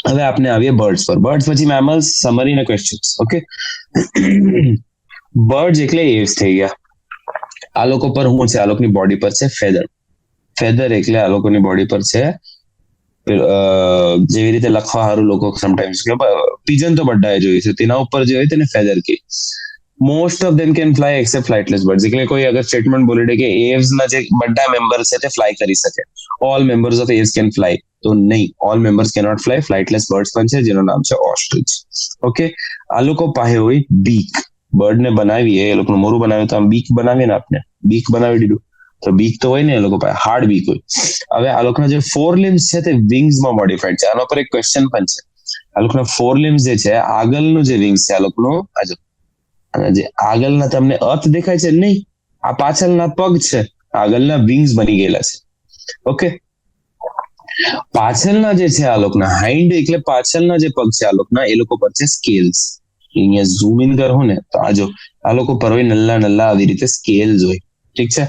હવે આપણે આવીએ બર્ડ્સ પર. બર્ડ્સ પછી મેમલ્સ, સમરી અને ક્વેશ્ચન્સ. ઓકે. બર્ડ્સ એટલે એવ્સ થઈ ગયા. આ લોકો પર શું છે? આ લોકોની બોડી પર છે ફેધર. ફેધર એટલે આ લોકોની બોડી પર છે જેવી રીતે લખવા સારું લોકો સમટાઈમ્સ પિજન તો બધાએ જોયું છે, તેના ઉપર જે હોય તેને ફેધર કે. Most of them can fly except flightless birds. એટલે કોઈ અગર સ્ટેટમેન્ટ બોલી દે કે એવ્સ ના જે બધા મેમ્બર છે તે ફ્લાય કરી શકે, all members of Aves can fly, તો નહીં, all members cannot fly. Flightless birds પણ છે જેનું નામ છે ઓસ્ટ્રિચ. ઓકે. આ લોકો પાસે હોય બીક. બર્ડ ને બનાવીએ, એ લોકોનું મોરું બનાવીએ તો આમ બીક બનાવીએ ને, આપણે બીક બનાવી દીધું તો બીક તો હોય ને એ લોકો પાસે, હાર્ડ બીક હોય. હવે આ લોકોના જે 4 limbs છે તે વિંગ્સમાં મોડિફાઈડ છે. આના પર એક ક્વેશ્ચન પણ છે. આ લોકોના 4 limbs જે છે, આગળનું જે વિંગ્સ છે આ લોકોનું, જે આગળના તમને અર્થ દેખાય છે નહીં, આ પાછળના પગ છે, આગળના વિંગ્સ બની ગયેલા છે. ઓકે. પાછળના જે છે આ લોકોના હાઇન્ડ એટલે પાછળના જે પગ છે આ લોકોના, એ લોકો પર છે સ્કેલ્સ. અહીંયા ઝૂમ ઇન કરું ને તો આ લોકો પર હોય નલ્લા આવી રીતે સ્કેલ્સ હોય. ઠીક છે.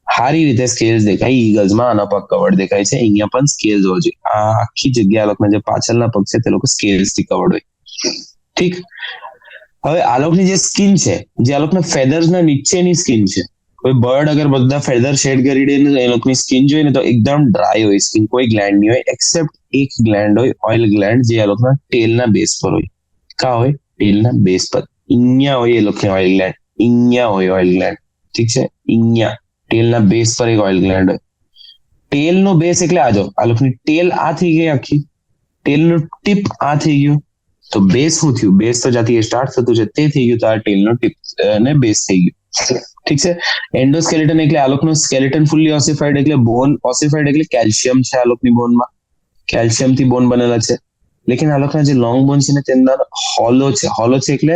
સારી રીતે સ્કેલ્સ દેખાય. ઈગલ્સમાં આના પગ કવર્ડ દેખાય છે, અહીંયા પણ સ્કેલ્સ હોય છે. આ આખી જગ્યા આ લોકોના જે પાછળના પગ છે તે લોકો સ્કેલ્સ થી કવર્ડ હોય. ઠીક. હવે આ લોકોની જે સ્કિન છે, જે આ લોકોના ફેધર્સ ના નીચેની સ્કિન છે, કોઈ બર્ડ અગર બધા ફેધર શેડ કરી દે ને એ લોકોની સ્કિન જોઈએ ને તો એકદમ ડ્રાય હોય સ્કિન, કોઈ ગ્લેન્ડ નહીં હોય એક્સેપ્ટ એક ગ્લેન્ડ હોય, ઓઇલ ગ્લેન્ડ, જે આ લોકોના ટેલના બેઝ પર હોય. કા હોય? ટેલના બેઝ પર. અહીંયા હોય એ લોકોની ઓઇલ ગ્લેન્ડ, અહીંયા હોય ઓઇલ ગ્લેન્ડ. ઠીક છે. અહીંયા ટેલના બેઝ પર એક ઓઇલ ગ્લેન્ડ હોય. ટેલનો બેઝ એટલે આ લોકોની ટેલ આ થઈ ગઈ આખી, ટેલનું ટીપ આ થઈ ગયું, તો બેઝ શું થયું? બેઝ તો જ્યાંથી સ્ટાર્ટ થતું છે તે થઈ ગયું, તો આ ટેલનો ટીપ ને બેઝ થઈ ગયું. ઠીક છે. એન્ડોસ્કેલેટન એટલે આ લોકોનું સ્કેલેટન ફુલ્લી ઓસિફાઈડ, એટલે બોન ઓસિફાઈડ એટલે કેલ્શિયમ છે આ લોકોની બોનમાં, કેલ્શિયમ થી બોન બનેલા છે. લેકિન આ લોકોના જે લોંગ બોન છે ને તે અંદર હોલો છે. હોલો છે એટલે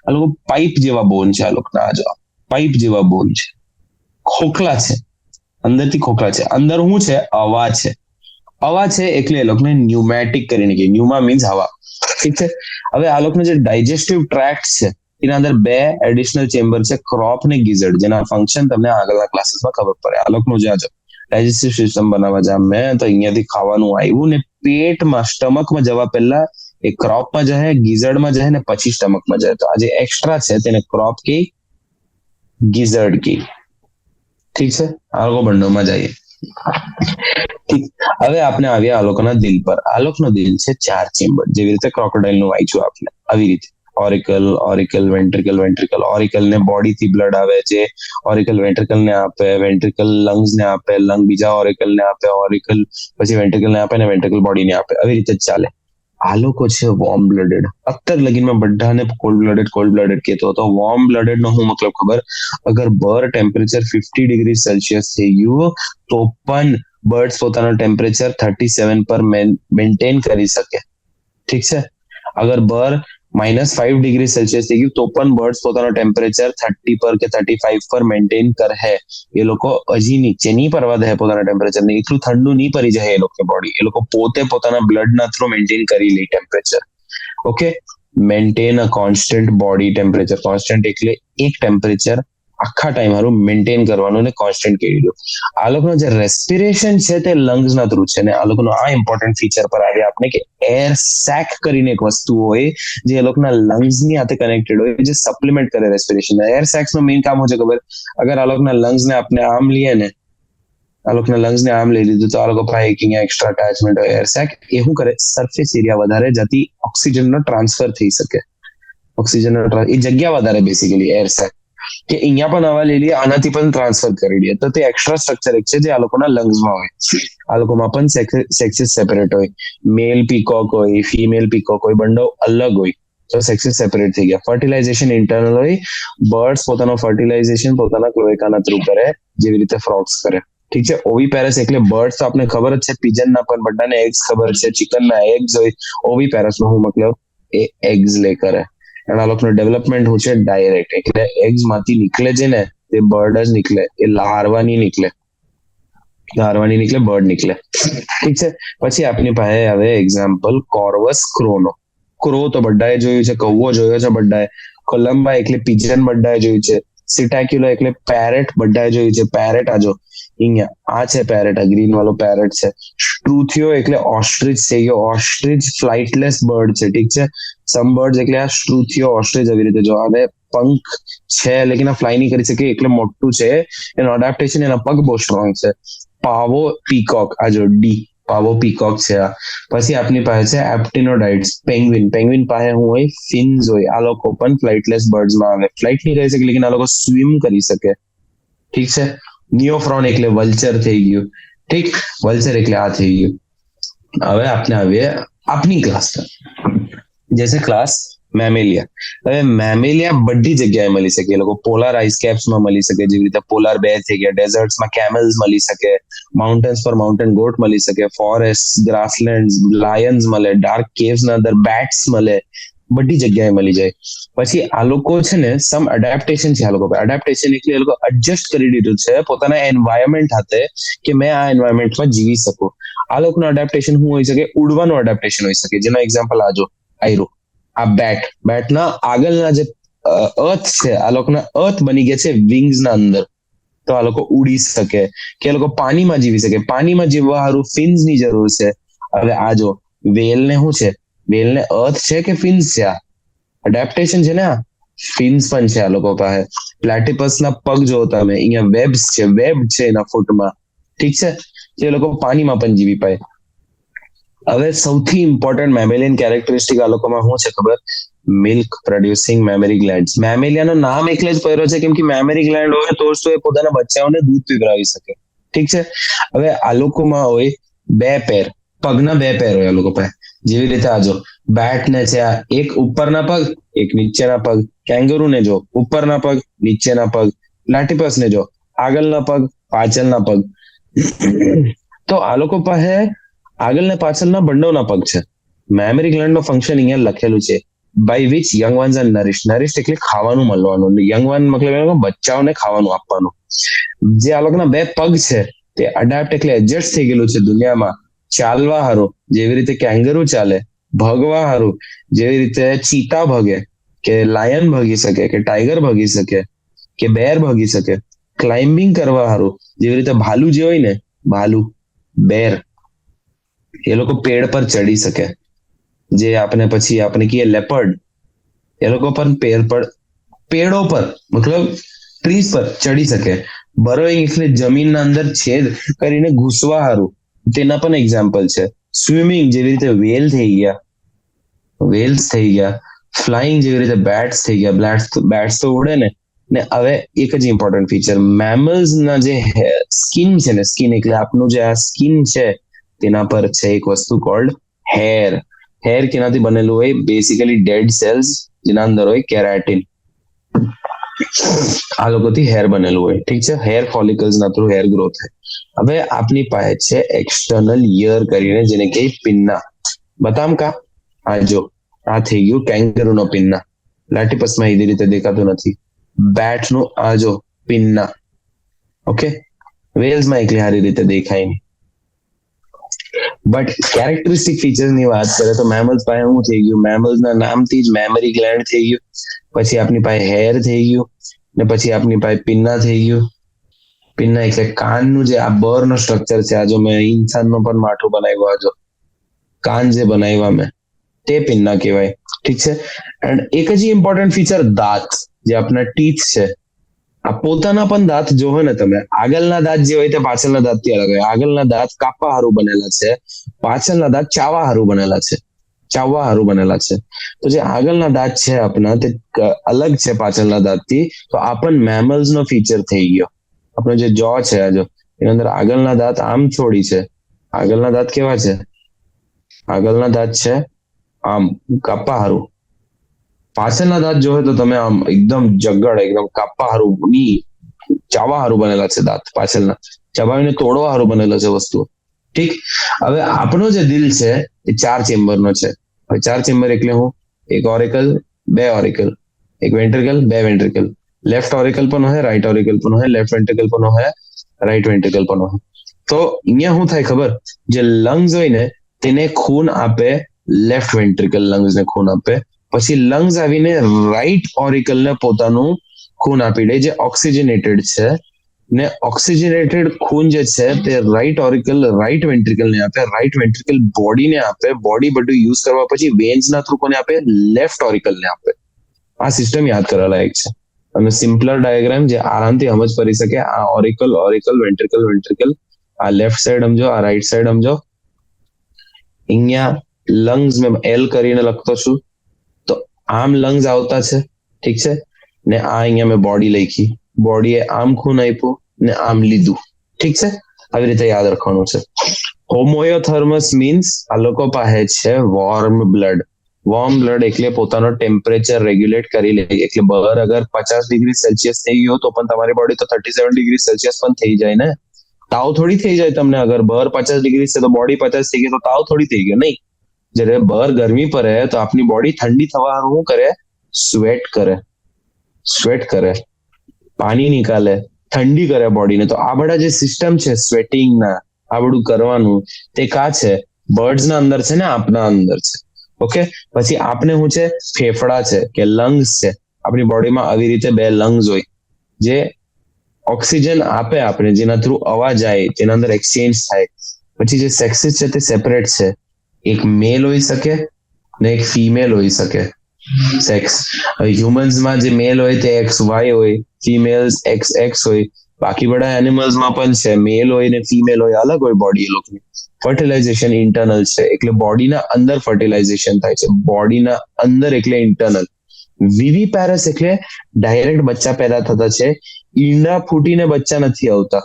આ લોકો પાઇપ જેવા બોન છે. આ લોકોના પાઇપ જેવા બોન છે, ખોખલા છે, અંદરથી ખોખલા છે. અંદર શું છે? હવા છે. હવા છે એટલે એ લોકોને ન્યુમેટિક કરીને કે, ન્યુમા મીન્સ હવા. ઠીક છે. હવે આ લોકોનો જે ડાયજેસ્ટિવ ટ્રેક્ટ છે એના અંદર 2 એડિશનલ ચેમ્બર છે, ક્રોપ ને ગિઝર્ડ, જેના ફંક્શન તમને આગળના ક્લાસીસમાં ખબર પડે. આ લોકોનું જે ડાયજેસ્ટિવ સિસ્ટમ બનાવવા જામ મેં તો અહીંયાથી ખાવાનું આવ્યું ને પેટમાં સ્ટમકમાં જવા પહેલા એ ક્રોપમાં જાય, ગિઝર્ડમાં જાય ને પછી સ્ટમકમાં જાય. તો આ જે એક્સ્ટ્રા છે તેને ક્રોપ કે ગિઝર્ડ કે. ઠીક છે. આ લોકો બંડોમાં જઈએ. ઠીક. હવે આપણે આવ્યા આ લોકોના દિલ પર. આ લોકોનો દિલ છે 4 ચેમ્બર, જેવી રીતે ક્રોકોડાઇલ નું વાંચ્યું આપણે આવી રીતે. ઓરિકલ, વેન્ટ્રિકલ. ઓરિકલ ને બોડી થી બ્લડ આવે, જે ઓરિકલ વેન્ટ્રિકલ ને આપે, વેન્ટ્રિકલ લંગ્સ ને આપે, લંગ બીજા ઓરિકલ ને આપે, ઓરિકલ પછી વેન્ટ્રિકલ ને આપે ને વેન્ટ્રિકલ બોડી ને આપે. આવી રીતે જ ચાલે. આ લોકો છે વોર્મ બ્લડેડ. અત્યાર લગીનમાં બધાને કોલ્ડ બ્લડેડ કહેતો હતો. વોર્મ બ્લડેડ નો શું મતલબ ખબર? અગર બર ટેમ્પરેચર 50 ડિગ્રી સેલ્સિયસ થઈ ગયું તો પણ બર્ડ્સ પોતાનો ટેમ્પરેચર 37 પર મેન્ટેન કરી શકે. ઠીક છે. અગર બર -5 ડિગ્રી સેલ્સિયસ થઈ ગયું તો પણ બર્ડ્સ પોતાનો ટેમ્પરેચર 30 પર કે 35 પર મેન્ટેન કરે. એ લોકો હજી નીચે નહીં પરવા દે પોતાના ટેમ્પરેચર ને, એટલું ઠંડુ નહીં પડી જાય એ લોકો બોડી. એ લોકો પોતે પોતાના બ્લડના થ્રુ મેન્ટેન કરી લે ટેમ્પરેચર. ઓકે, મેન્ટેન અ કોન્સ્ટન્ટ બોડી ટેમ્પરેચર. કોન્સ્ટન્ટ એટલે એક ટેમ્પરેચર આખા ટાઈમ હારું મેન્ટેન કરવાનું ને કોન્સ્ટન્ટ કરી દો. આ લોકોનું જે રેસ્પિરેશન છે તે લંગ્સના થ્રુ છે. ને આ લોકોનું આ ઇમ્પોર્ટન્ટ ફીચર પર આવે આપણે કે એર સેક કરીને એક વસ્તુ હોય જે એ લોકોના લંગ્સની સાથે કનેક્ટેડ હોય, જે સપ્લિમેન્ટ કરે રેસ્પિરેશન. એર સેક્સનું મેઇન કામ હોય છે ખબર? અગર આ લોકોના લંગ્સને આપણે આમ લઈએ ને, આ લોકોના લંગ્સને આમ લઈ લીધું તો આ લોકો પાસે એક અહીંયા એક્સ્ટ્રા અટેચમેન્ટ હોય એર સેક. એ શું કરે? સરફેસ એરિયા વધારે જતી ઓક્સિજનનો ટ્રાન્સફર થઈ શકે. ઓક્સિજનનો એ જગ્યા વધારે બેસિકલી એર સેક કે અહીંયા પણ હવા લઈ લઈએ, આનાથી પણ ટ્રાન્સફર કરી દઈએ. તો તે એક્સ્ટ્રા સ્ટ્રક્ચર એક છે જે આ લોકોના લંગ્સમાં હોય. આ લોકોમાં પણ સેક્સીસ સેપરેટ હોય. મેલ પીકોક હોય, ફિમેલ પીકોક હોય, બંડો અલગ હોય. તો સેક્સીસ સેપરેટ થઈ ગયા. ફર્ટિલાઇઝેશન ઇન્ટરનલ હોય. બર્ડ્સ પોતાનું ફર્ટિલાઇઝેશન પોતાના ક્લોએકાના થ્રુ કરે, જેવી રીતે ફ્રોગ્સ કરે. ઠીક છે. ઓવીપેરસ એટલે બર્ડ્સ તો આપણે ખબર જ છે, પિજનના પણ બધાને એગ્સ ખબર છે, ચિકનના એગ્સ હોય. ઓવીપેરસનો હું મતલબ એ એગ્સ લે કરે. અને આ લોકોનું ડેવલપમેન્ટ હું છે ડાયરેક્ટ, એટલે એગ્સ માંથી નીકળે છે ને તે બર્ડ જ નીકળે, એ લાર્વાની નીકળે, બર્ડ નીકળે. ઠીક છે. પછી આપણી પાસે આવે એક્ઝામ્પલ કોર્વસ ક્રોનો. ક્રો તો બધાએ જોયું છે, કૌવો જોયો છે બધાએ. કોલંબા એટલે પિજન બધાએ જોયું છે. સિટાક્યુલા એટલે પેરેટ બધાએ જોયું છે. પેરેટ આજો અહીંયા આ છે પેરેટ, આ ગ્રીન વાળો પેરેટ છે. સ્ટ્રુથિયો એટલે ઓસ્ટ્રિચ થઈ ગયો. ઓસ્ટ્રિચ ફ્લાઇટલેસ બર્ડ છે. ઠીક છે. સમ બર્ડ એટલે આ સ્ટ્રુથિયો ઓસ્ટ્રિચ આવી રીતે જો આવે, પંખ છે લેકિન આ ફ્લાય નહીં કરી શકે એટલે મોટું છે. એનું અડેપ્ટેશન, એના પગ બહુ સ્ટ્રોંગ છે. પાવો પીકોક, આ જો ડી પાવો પીકોક છે આ. પછી આપની પાસે છે એપ્ટિનોડાઇટ્સ, પેંગ્વિન. પેંગ્વિન પાસે શું હોય? ફિન્સ હોય. આ લોકો પણ ફ્લાઇટલેસ બર્ડ્સમાં આવે. ફ્લાઇટ નહીં કરી શકે લેકિન આ લોકો સ્વિમ કરી શકે. ઠીક છે. નિયોફ્રોન એટલે વલ્ચર થઈ ગયું. ઠીક, વલ્ચર એટલે આ થઈ ગયું. હવે આપણે આવીએ આપની ક્લાસ પર, જैसे ક્લાસ મેમેલિયા. હવે મેમેલિયા બધી જગ્યાએ મળી શકે. એ લોકો પોલાર આઈસ કેપ્સમાં મળી શકે, જેવી રીતે પોલાર બેર થઈ ગયા. ડેઝર્ટ્સમાં કેમલ્સ મળી શકે. માઉન્ટેન્સ પર માઉન્ટેન ગોટ મળી શકે. ફોરેસ્ટ, ગ્રાસલેન્ડ, લાયન્સ મળે. ડાર્ક કેવ્સના અંદર બેટ્સ મળે. બધી જગ્યાએ મળી જાય. પછી આ લોકો છે ને સમ એડેપ્ટેશન છે આ લોકો. એડેપ્ટેશન એટલે એ લોકો એડજસ્ટ કરી દીધું છે પોતાના એન્વાયરમેન્ટ સાથે કે મેં આ એન્વાયરમેન્ટમાં જીવી શકું. આ લોકોનું એડેપ્ટેશન શું હોઈ શકે? ઉડવાનું એડેપ્ટેશન હોઈ શકે. જેનો એક્ઝામ્પલ આજો આયરો, આ બેટના આગળના જે અર્થ છે, આ લોકોના અર્થ બની ગયા છે વિંગ્સના અંદર. તો આ લોકો ઉડી શકે કે આ લોકો પાણીમાં જીવી શકે. પાણીમાં જીવવા સારું ફિન્સની જરૂર છે. હવે આ જો વેલને શું છે? વેલને અર્થ છે કે ફિન્સ છે? આ એડેપ્ટેશન છે ને. આ ફિન્સ પણ છે આ લોકો પાસે. પ્લેટિપસના પગ જો તમે, અહીંયા વેબ્સ છે, વેબ છે એના ફૂટમાં. ઠીક છે. જે લોકો પાણીમાં પણ જીવી પાય. હવે સૌથી ઇમ્પોર્ટન્ટ મેમેલિયન કેરેક્ટરિસ્ટિક આ લોકોમાં શું છે ખબર? Milk producing mammary glands. મેમેલિયાનું નામ એટલે જ પડ્યો છે કેમ કે મેમરી ગ્લેન્ડ હોય તો જ એ પોતાના બચ્ચાઓને દૂધ પીવડાવી શકે. ઠીક છે. હવે આ લોકોમાં હોય બે પેર, પગના બે પેર હોય આ લોકો પાસે. જેવી રીતે આજો બેટ ને છે, આ એક ઉપરના પગ, એક નીચેના પગ. કેંગરુ ને જો ઉપરના પગ, નીચેના પગ. પ્લેટિપસ ને જો આગળના પગ, પાછળના પગ. તો આ લોકો પાસે આગળ ને પાછળના બંડોના પગ છે. મેમરી ગ્લેન્ડનો ફંક્શન અહીંયા લખેલું છે. By which young ones are nourished. Nourished એટલે ખાવાનું મળવાનું. યંગ વન મતલબ બચ્ચાઓને ખાવાનું આપવાનું. જે આ લોકોના બે પગ છે તે અડાપ્ટ એટલે એડજસ્ટ થઈ ગયેલું છે દુનિયામાં ચાલવા હારું. જેવી રીતે કેંગરુ ચાલે. ભગવા હારું, જેવી રીતે ચીતા ભગે, કે લાયન ભગી શકે, કે ટાઈગર ભગી શકે, કે બેર ભગી શકે. ક્લાઇમ્બિંગ કરવા હારું, જેવી રીતે ભાલુ જે હોય ને, ભાલુ, બેર, એ લોકો પેડ પર ચડી શકે. જે આપણે પછી આપણે કહીએ લેપર્ડ, એ લોકો પણ પેડો પર મતલબ ટ્રીઝ પર ચડી શકે. બરોઈંગ એટલે જમીનના અંદર છેદ કરીને ઘૂસવા હારું, તેના પણ એક્ઝામ્પલ છે. સ્વિમિંગ જેવી રીતે વેલ્સ થઈ ગયા. ફ્લાઇંગ જેવી રીતે બેટ્સ થઈ ગયા. બેટ્સ તો ઉડે ને. ને હવે એક જ ઇમ્પોર્ટન્ટ ફીચર, મેમલ્સના જે સ્કિન છે ને, સ્કિન એટલે આપનું જે આ સ્કિન છે તેના પર છે એક વસ્તુ કોલ્ડ હેર. હેર કેનાથી બનેલું હોય? બેસિકલી ડેડ સેલ્સ જેના અંદર હોય કેરાટિન. આ લોકોથી હેર બનેલું હોય. ઠીક છે. હેર ફોલિકલ્સ ના થ્રુ હેર ગ્રોથ થાય. હવે આપની પાસે છે એક્સટર્નલ ઈયર કરીને જેને કહે પિન્ના. બતામ કા આ જો આ થઈ ગયું કેંગરુ નો પિન્ના. પ્લેટિપસમાં એવી રીતે દેખાતું નથી. બેટ નું આ જો પિન્ના. ઓકે, વેલ્સમાં એકલી સારી રીતે દેખાય નહીં. બટ કેરેક્ટરિસ્ટિક ફીચર્સ ની વાત કરે તો મેમલ્સ પાસે શું થઈ ગયું, મેમલ્સ ના નામથી જ મેમરી ગ્લેન્ડ થઈ ગયું, પછી આપની પાસે હેર થઈ ગયું, ને પછી આપની પાસે પિન્ના થઈ ગયું. પિન્ના એટલે કાનનું જે આ બર નો સ્ટ્રક્ચર છે, આ જો મેં ઇન્સાનનો પણ માથું બનાવ્યું, આ જો કાન જે બનાવ્યા મેં તે પિન્ના કહેવાય. ઠીક છે. એન્ડ એક જ ઇમ્પોર્ટન્ટ ફીચર દાંત, જે આપણા ટીથ છે, આ પોતાના પણ દાંત જો હોય ને તમે, આગળના દાંત જે હોય તે પાછળના દાંત થી અલગ હોય. આગળના દાંત કાપવા હારું બનેલા છે, પાછળના દાંત ચાવવા હારું બનેલા છે, ચાવવા હારું બનેલા છે. તો જે આગળના દાંત છે આપણા તે અલગ છે પાછળના દાંતથી, તો આ પણ મેમલ્સ નો ફીચર થઈ ગયો. આપણો જે જો છે આ જો એની અંદર આગળના દાંત આમ છોડી છે. આગળના દાંત કેવા છે? આગળના દાંત છે આમ કાપવા હારું. પાછળના દાંત જોવે તો તમે આમ એકદમ જગડ, એકદમ કાપવા હારું ની ચાવવા હારું બનેલા છે દાંત પાછળના, ચબાવીને તોડવા હારું બનેલો છે વસ્તુ. ઠીક. હવે આપણો જે દિલ છે એ 4 ચેમ્બર નો છે. હવે 4 ચેમ્બર એટલે હું, એક ઓરિકલ, 2 ઓરિકલ, એક વેન્ટ્રિકલ, 2 વેન્ટ્રિકલ, લેફ્ટ ઓરિકલ પણ હોય, રાઈટ ઓરિકલ પણ હોય, લેફ્ટ વેન્ટ્રિકલ પણ હોય, રાઈટ વેન્ટ્રિકલ પણ હોય. તો અહીંયા શું થાય ખબર? જે લંગ્સ હોય ને તેને ખૂન આપે, લેફ્ટ વેન્ટ્રિકલ લંગ્સ ને ખૂન આપે, પછી લંગ્સ આવીને રાઈટ ઓરિકલ ને પોતાનું ખૂન આપી દે, જે ઓક્સિજનેટેડ છે. ને ઓક્સિજનેટેડ ખૂન જે છે તે રાઈટ ઓરિકલ રાઈટ વેન્ટ્રિકલ ને આપે, રાઈટ વેન્ટ્રિકલ બોડી ને આપે, બોડી બધું યુઝ કરવા પછી વેન્સ ના થ્રુ કોને આપે? લેફ્ટ ઓરિકલ ને આપે. આ સિસ્ટમ યાદ કરવા લાયક છે. અને સિમ્પલર ડાયાગ્રામ જે આરામથી સમજ પડી શકે, આ ઓરિકલ ઓરિકલ વેન્ટ્રિકલ વેન્ટ્રિકલ, આ લેફ્ટ સાઈડ સમજો, આ રાઈટ સાઈડ સમજો. અહીંયા લંગ્સ મેં એલ કરીને લખતો છું, તો આમ લંગ્સ આવતા છે. ઠીક છે. ને આ અહીંયા મેં બોડી લખી, બોડીએ આમ ખૂન આપ્યું ને આમ લીધું. ઠીક છે. આવી રીતે યાદ રાખવાનું છે. હોમોયોથર્મસ મીન્સ આ લોકો પાસે છે વોર્મ બ્લડ. વોર્મ બ્લડ એટલે પોતાનો ટેમ્પરેચર રેગ્યુલેટ કરી લે. એટલે બહાર અગર 50 ડિગ્રી સેલ્સિયસ થઈ ગયો તો પણ તમારી બોડી તો 37 ડિગ્રી સેલ્સિયસ પણ થઈ જાય ને. તાવ થોડી થઈ જાય તમને, અગર બહાર 50 ડિગ્રી છે તો બોડી 50 થઈ ગઈ તો તાવ થોડી થઈ ગયો નહીં. જ્યારે બહાર ગરમી પડે તો આપની બોડી ઠંડી થવા શું કરે? સ્વેટ કરે, સ્વેટ કરે, પાણી નિકાલે, ઠંડી કરે બોડીને. તો આ બધા જે સિસ્ટમ છે સ્વેટિંગ ના, આ બધું કરવાનું, તે કા છે? બર્ડ્સ ના અંદર છે ને આપના અંદર છે. ઓકે. પછી આપને શું છે? ફેફડા છે કે લંગ્સ છે. આપણી બોડીમાં આવી રીતે 2 લંગ્સ હોય જે ઓક્સિજન આપે આપણે, જેના થ્રુ અવાજ જાય, જેના અંદર એક્સચેન્જ થાય. પછી જે સેક્સીસ છે તે સેપરેટ છે. એક મેલ હોઈ શકે ને એક ફિમેલ હોઈ શકે. સેક્સ હ્યુમન્સમાં જે મેલ હોય તે XY હોય, ફિમેલ્સ XX હોય. બાકી બધા એનિમલ્સમાં પણ છે, મેલ હોય ને ફિમેલ હોય, અલગ હોય બોડી એ લોકોની. ફર્ટિલાઇઝેશન ઇન્ટરનલ છે, એટલે બોડીના અંદર ફર્ટિલાઇઝેશન થાય છે. બોડીના અંદર એટલે ઇન્ટરનલ. વિવીપેરસ એટલે ડાયરેક્ટ બચ્ચા પેદા થતા છે. ઈંડા ફૂટીને બચ્ચા નથી આવતા.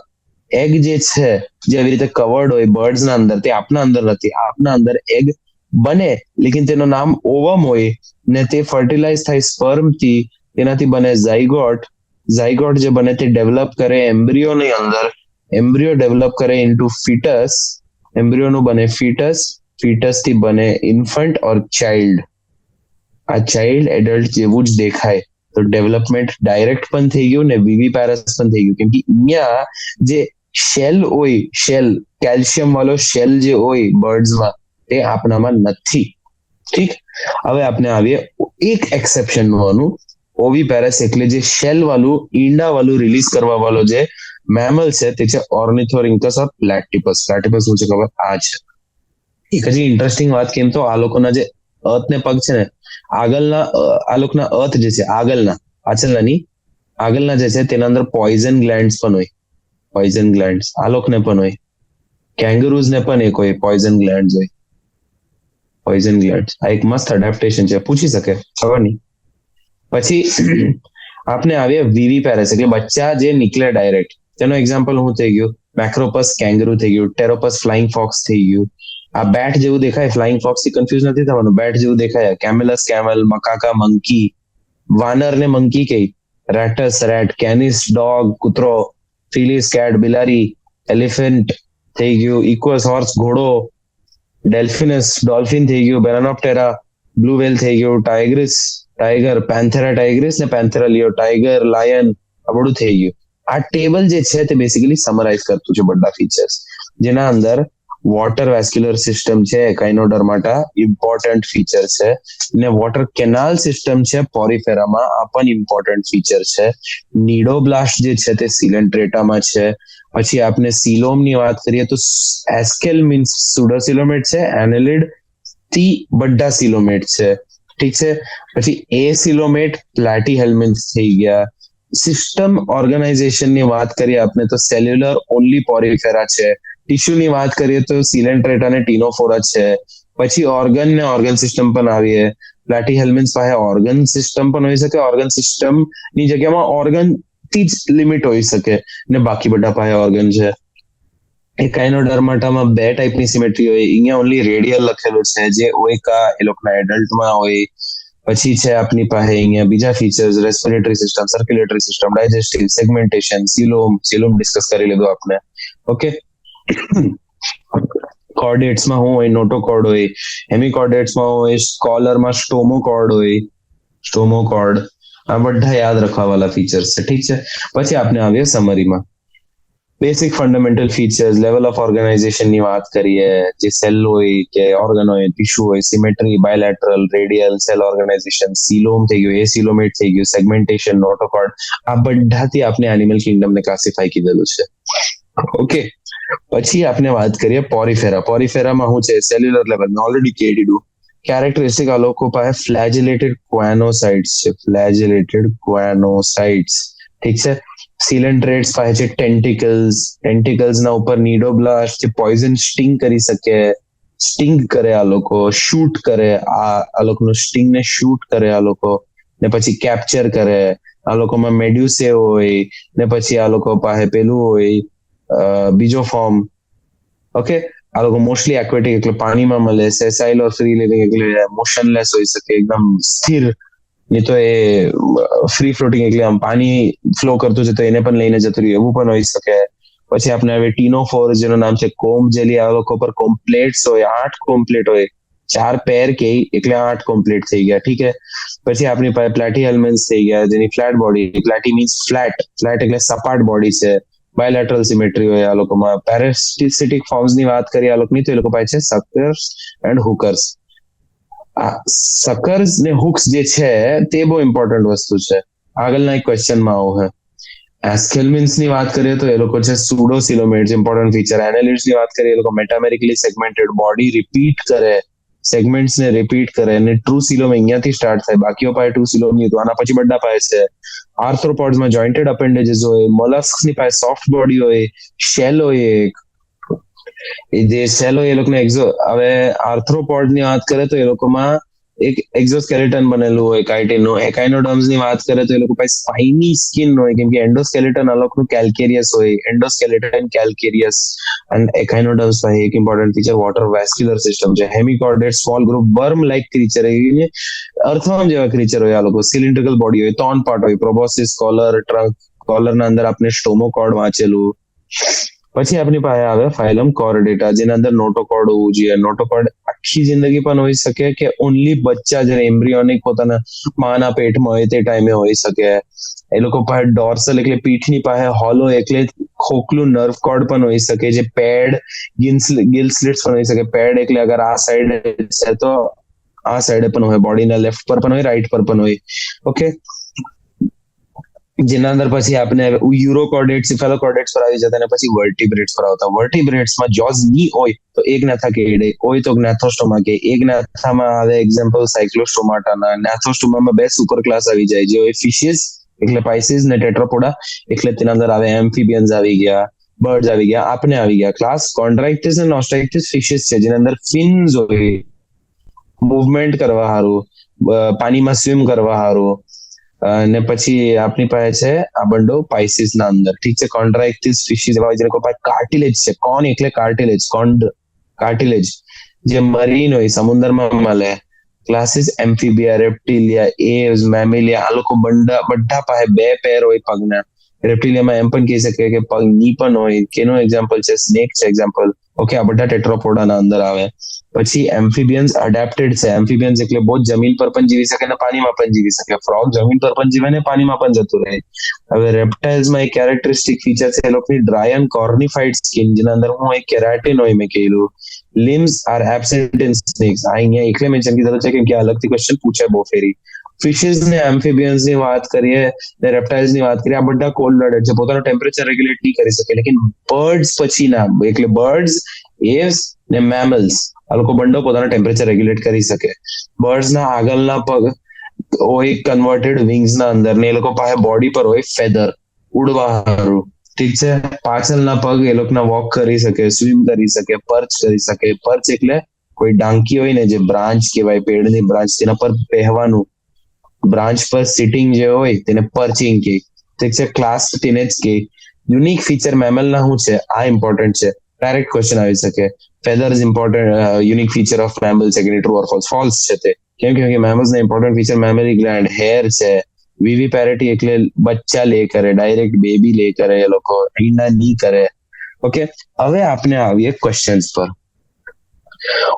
એગ જે છે, જે આવી રીતે કવર્ડ હોય બર્ડ્સ ના અંદર, તે આપના અંદર નથી. આપના અંદર એગ બને, લેકિન તેનું નામ ઓવમ હોય ને તે ફર્ટિલાઇઝ થાય સ્પર્મ થી, તેનાથી બને ઝાયગોટ. ઝાયગોટ જે બને તે ડેવલપ કરે એમ્બ્રિયો ની અંદર, એમ્બ્રિયો ડેવલપ કરે ઇન્ટુ ફીટસ, એમ્બ્રિયો નું બને ફીટસ, ફીટસ થી બને ઇન્ફન્ટ ઓર ચાઇલ્ડ. આ ચાઇલ્ડ એડલ્ટ જેવું જ દેખાય. તો ડેવલપમેન્ટ ડાયરેક્ટ પણ થઈ ગયું ને વિવીપેરસ પણ થઈ ગયું. કેમ કે અહીંયા જે શેલ હોય, શેલ કેલ્શિયમ વાળો શેલ જે હોય બર્ડ્સમાં, તે આપણામાં નથી. ઠીક. હવે આપણે આવીએ એક એક્સેપ્શન નું, ઓવીપેરસ એટલે જે શેલ વાળું ઈંડા વાળું રિલીઝ કરવા વાળો જે મેમલ છે તે છે ઓર્નિથોરિન્કસ ઓર પ્લેટિપસ. પ્લેટિપસ શું છે ખબર? આ છે. એક હજી ઇન્ટરેસ્ટિંગ વાત કેમ તો, આ લોકોના જે અર્થ ને પગ છે ને, આગળના આ લોકોના અર્થ જે છે આગળના, પાછળના ની, આગળના જે છે તેના અંદર પોઈઝન ગ્લેન્ડ્સ પણ હોય. પોઈઝન ગ્લેન્ડ્સ આ લોકોને પણ હોય. કેંગરુઝ ને પણ એક હોય, પોઈઝન ગ્લેન્ડ્સ હોય. પોઈઝન ગ્લેન્ડ્સ આ એક મસ્ત એડેપ્ટેશન છે, પૂછી શકે, ખબર નહીં. પછી આપણે આવીએ વિવીપેરસ એટલે બચ્ચા જે નીકળે ડાયરેક્ટ. તેનો એક્ઝામ્પલ શું થઈ ગયું? મેક્રોપસ કેંગરુ થઈ ગયું, ટેરોપસ ફ્લાઇંગ ફોક્સ થઈ ગયું. આ બેટ જેવું દેખાય, ફ્લાઇંગ ફોક્સ થી કન્ફ્યુઝ નથી થવાનું, બેટ જેવું દેખાય. કેમેલસ કેમલ, મકાકા મંકી, વાનર ને મંકી કઈ, રેટસ રેટ, કેનિસ ડોગ કૂતરો, ફિલિસ કેટ બિલાડી, એલિફન્ટ થઈ ગયું, ઇક્વસ હોર્સ ઘોડો, ડેલ્ફિનસ ડોલ્ફિન થઈ ગયું, બેરાનોપ્ટેરા બ્લુ વેલ થઈ ગયું, ટાઇગ્રિસ ટાઈગર, પેન્થેરા ટાઇગ્રિસ ને પેન્થેરા લિયો ટાઈગર, લાયન, આ બધું થઈ ગયું. આ ટેબલ જે છે તે બેસિકલી સમરાઇઝ કરતું છે બધા ફીચર્સ, જેના અંદર વોટર વેસ્ક્યુલર સિસ્ટમ છે એકાઇનોડર્માટા ઇમ્પોર્ટન્ટ ફીચર છે, ને વોટર કેનાલ સિસ્ટમ છે પોરીફેરામાં, આ પણ ઇમ્પોર્ટન્ટ ફીચર છે. નીડોબ્લાસ્ટ જે છે તે સિલેન્ટ્રેટામાં છે. પછી આપણે સિલોમની વાત કરીએ તો એસ્કેલ મીન્સ સુડોસિલોમેટ છે, એનેલિડ થી બધા સિલોમેટ છે, ઠીક છે. પછી એ સિલોમેટ પ્લાટી હેલ્મેન્ટ્સ થઈ ગયા. સિસ્ટમ ઓર્ગેનાઇઝેશનની વાત કરીએ આપણે તો સેલ્યુલર ઓન્લી પોરીફેરા છે. ટિશ્યુની વાત કરીએ તો સિલેન્ટ્રેટા અને ટીનોફોરા છે. પછી ઓર્ગન ને ઓર્ગન સિસ્ટમ પણ આવીએ. પ્લાટી હેલ્મેન્ટ્સ પાસે ઓર્ગન સિસ્ટમ પણ હોઈ શકે, ઓર્ગન સિસ્ટમ ની જગ્યામાં ઓર્ગન થી જ લિમિટ હોઈ શકે, ને બાકી બધા પાસે ઓર્ગન છે. એકાઇનોડર્માટામાં બે ટાઈપની સિમેટ્રી હોય, અહીંયા ઓનલી રેડિયલ લખેલું છે જે ઓઇકા એ લોકોના એડલ્ટમાં હોય. પછી છે આપની પાસે અહીંયા બીજા features, respiratory system, circulatory system, digestive, segmentation, coelom discuss કરી લીધું આપણે. ઓકે, કોર્ડેટ્સમાં શું હોય? નોટોકોર્ડ હોય. હેમિકોર્ડેટ્સમાં હોય, સ્કોલરમાં સ્ટોમોકોર્ડ હોય, સ્ટોમોકોર્ડ. આ બધા યાદ રાખવા વાળા ફીચર્સ છે, ઠીક છે. પછી આપણે આવીએ સમરીમાં. Basic fundamental features, level of ઓર્ગેનાઇઝેશનની વાત કરીએ, જે સેલ હોય કે ઓર્ગન હોય, ટિશ્યુ હોય, symmetry, bilateral, radial, cell organization, coelom થઈ ગયું, એસિલોમેટ થઈ ગયું, સેગમેન્ટેશન, નોટોકોર્ડ, આ બધાથી આપણે એનિમલ કિંગડમને ક્લાસિફાઈ કીધેલું છે. ઓકે, પછી આપણે વાત કરીએ પોરીફેરા. પોરીફેરામાં શું છે? સેલ્યુલર લેવલ મેં ઓલરેડી કહી દીધું. કેરેક્ટરિસ્ટિક આ લોકો પાસે ફ્લેજેલેટેડ ક્વાનોસાઇટ્સ છે, ફ્લેજેલેટેડ ક્વાનોસાઇટ્સ, ઠીક છે. સિલેન્ટ્રેટ્સ પાસે છે ટેન્ટિકલ્સ, ટેન્ટિકલ્સ ના ઉપર નીડોબ્લાસ્ટ જે પોઈઝન સ્ટિંગ કરી શકે, સ્ટિંગ કરે આ લોકો, શૂટ કરે, આ લોકોનું સ્ટિંગ ને શૂટ કરે આ લોકો, ને પછી કેપ્ચર કરે. આ લોકોમાં મેડ્યુસે હોય, ને પછી આ લોકો પાસે પેલું હોય બીજો ફોર્મ. ઓકે, આ લોકો મોસ્ટલી એક્વેટિક એટલે પાણીમાં મળે, સેસાઇલ ઓર ફ્રી લિવિંગ એટલે મોશનલેસ હોઈ શકે, એકદમ સ્થિર, નહીં તો એ ફ્રી ફ્લોટિંગ એટલે આમ પાણી ફ્લો કરતું છે તો એને પણ લઈને જતું રહ્યું, એવું પણ હોઈ શકે. પછી આપણે હવે ટીનોફોર જેનું નામ છે કોમ્બ જેલી, આ લોકો પર કોમ્પ્લેટ્સ હોય, 8 કોમ્પ્લેટ હોય, 4 પેર કે એટલે 8 કોમ્પ્લેટ થઈ ગયા, ઠીક છે. પછી આપણી પાસે પ્લાટી હેલ્મેન્ટ્સ થઈ ગયા, જેની flat body, platy means flat, flat એટલે સપાટ બોડી છે. બાયલેટરલ સિમેટ્રી હોય આ લોકોમાં. પેરાસિટિક ફોર્મ્સની વાત કરીએ આ લોકોની તો એ લોકો પાસે છે સકર્સ એન્ડ હુકર્સ. આ સકર્સ ને હુક્સ જે છે તે બહુ ઇમ્પોર્ટન્ટ વસ્તુ છે, આગળના એક ક્વેશ્ચનમાં આવું છે. એસ્કેલ્મિન્સ ની વાત કરીએ તો એ લોકો છે સુડોસિલોમેટ્સ, ઇમ્પોર્ટન્ટ ફીચર. એનાલિડ્સ ની વાત કરીએ એ લોકો મેટામેરિકલી સેગમેન્ટેડ, બોડી રિપીટ કરે, સેગમેન્ટ્સ ને રિપીટ કરે, અને ટ્રુ સિલોમ અહીંયાથી સ્ટાર્ટ થાય, બાકીઓ પાસે ટ્રુ સિલોમ નહીં, તો આના પછી બધા પાસે છે. આર્થ્રોપોડ્સમાં જોઇન્ટેડ અપેન્ડેજીસ હોય, મોલસ્ક્સ ની પાસે સોફ્ટ બોડી હોય, શેલ હોય એક, એ જે સેલ હોય એ લોકોને હવે આર્થ્રોપોડ ની વાત કરે તો એ લોકોમાં એક એક્ઝોસ્કેલેટન બનેલું હોય કાઇટિનનું. એકાઇનોડર્મ્સ ની વાત કરે તો એ લોકો પાસે સ્પાઇની સ્કિન હોય, કેમ કે એન્ડોસ્કેલેટન આ લોકોનું કેલ્કેરિયસ હોય, એન્ડોસ્કેલેટન કેલ્કેરિયસ. અને એકાઇનોડર્મ્સ પાસે એક important feature water vascular system છે. Hemichordate small group worm like creature, earthworm જેવા ક્રીચર હોય આ લોકો. સિલિન્ડ્રિકલ બોડી હોય, 3 પાર્ટ હોય, પ્રોબોસિસ, કોલર, ટ્રંક. કોલરના અંદર આપણે સ્ટોમોકોર્ડ વાંચેલું. પછી આપણી પાસે આવે ફાઇલમ કોર્ડેટા, જેના અંદર નોટોકોર્ડ હોવું જોઈએ. નોટોકોર્ડ આખી જિંદગી પણ હોઈ શકે કે ઓનલી બચ્ચા જ્યારે એમ્બ્રિયોનિક પોતાના માના પેટમાં હોય તે ટાઈમે હોઈ શકે. એ લોકો પાસે ડોર્સલ એટલે પીઠની પાસે હોલો એટલે ખોખલું નર્વ કોર્ડ પણ હોઈ શકે, જે પેડ ગિલ સ્લિટ્સ પણ હોઈ શકે. પેડ એટલે અગર આ સાઈડ છે તો આ સાઈડે પણ હોય, બોડીના લેફ્ટ પર પણ હોય, રાઈટ પર પણ હોય. ઓકે, જેના અંદર પછી આપણે યુરોકોર્ડેટ, સિફેલોકોર્ડેટ્સ પર આવી જતા અને પછી વર્ટિબ્રેટ્સ પર આવતા. વર્ટિબ્રેટ્સમાં જોઝ ની હોય તો એક નેથા કે હોય તો નેથોસ્ટોમા કે. એક નેથામાં આવે એક્ઝામ્પલ સાયક્લોસ્ટોમાટાના. નેથોસ્ટોમામાં 2 સુપર ક્લાસ આવી જાય, જે હોય ફિશિસ એટલે પાઇસિસ ને ટેટ્રોપોડા, એટલે તેના અંદર આવે એમ્ફિબિયન્સ આવી ગયા, બર્ડ્સ આવી ગયા, આપણે આવી ગયા. ક્લાસ કોન્ટ્રાક્ટિસ અને ઓસ્ટ્રાઇક્ટિસ ફિશિસ છે, જેના અંદર ફિન્સ હોય, મૂવમેન્ટ કરવા સારું, પાણીમાં સ્વિમ કરવા સારું. અને પછી આપણી પાસે છે આ બંડો પાઇસિસ ના અંદર, ઠીક છે. કોન્ટ્રાક્ટિસ ફિશિસ એવા જે લોકો પાસે કાર્ટિલેજ છે. કોન એટલે કાર્ટિલેજ, કોન્ડ કાર્ટિલેજ, જે મરીન હોય, સમુદ્રમાં મળે. ક્લાસીસ એમ્ફિબિયા, રેપ્ટિલિયા, એવ્સ, મેમિલિયા, આ લોકો બધા પાસે 2 પેર હોય પગના. રેપ્ટિલિયામાં એમ પણ કહી શકે કે પગ ની પણ હોય, કેનું એક્ઝામ્પલ છે, સ્નેક છે એક્ઝામ્પલ. ઓકે, આ બધા ટેટ્રોપોડાના અંદર આવે. પછી એમ્ફિબિયન્સ એડેપ્ટેડ છે. એમ્ફિબિયન્સ એટલે બહુ જમીન પર પણ જીવી શકે ને પાણીમાં પણ જીવી શકે. ફ્રોગ જમીન પર પણ જીવે ને પાણીમાં પણ જતું રહે. હવે રેપ્ટાઇલ્સમાં એક કેરેક્ટરિસ્ટિક ફીચર છે એ લોકોની ડ્રાય એન્ડ કોર્નિફાઈડ સ્કિન, જેના અંદર હું એક કેરાટિન હોય મેં કહેલું. limbs are absent in snakes. આ અહીંયા એટલે મેન્શન કીધું છે કેમ કે અલગથી ક્વેશ્ચન પૂછાય બહુ ફેરી. ફિશિસ ને એમ્ફિબિયન્સ ની વાત કરીએ ને રેપ્ટાઇલ્સ ની વાત કરીએ, આ બધા કોલ્ડ બ્લડેડ છે, પોતાનું ટેમ્પરેચર રેગ્યુલેટ નહીં કરી શકે. લેકિન બર્ડ્સ પછી ના, એટલે બર્ડ્સ, એવ્સ ને મેમલ્સ, આ લોકો બંડો પોતાના ટેમ્પરેચર રેગ્યુલેટ કરી શકે. બર્ડ્સ ના આગળના પગ હોય કન્વર્ટેડ વિંગ્સ ના અંદર ને એ લોકો પાસે બોડી પર હોય ફેધર, ઉડવા હારું. ઠીક છે. પાછળના પગ એ લોકોના વોક કરી શકે, સ્વિમ કરી શકે, પર્ચ કરી શકે. પર્ચ એટલે કોઈ ડાંકી હોય ને, જે બ્રાન્ચ કહેવાય, પેડની બ્રાન્ચ, તેના પર પહેવાનું, બ્રાન્ચ પર સિટિંગ જે હોય તેને પર્ચિંગ કે. ઠીક છે. ક્લાસ ટીનેજ કે. યુનિક ફીચર મેમલના શું છે, આ ઇમ્પોર્ટન્ટ છે. ડાયરેક્ટ ક્વેશ્ચન આવી શકે. Feather is important unique feature of mammal છે કે ટ્રુ ઓર ફોલ્સ? ફોલ્સ છે તે. કેમ કે મેમલ્સ ના important feature memory gland, hair છે. વિવીપેરિટી એટલે બચ્ચા લે કરે, ડાયરેક્ટ બેબી લે કરે, એ લોકો ઈંડા નહીં કરે. ઓકે, હવે આપણે આવીએ ક્વેશ્ચન્સ પર.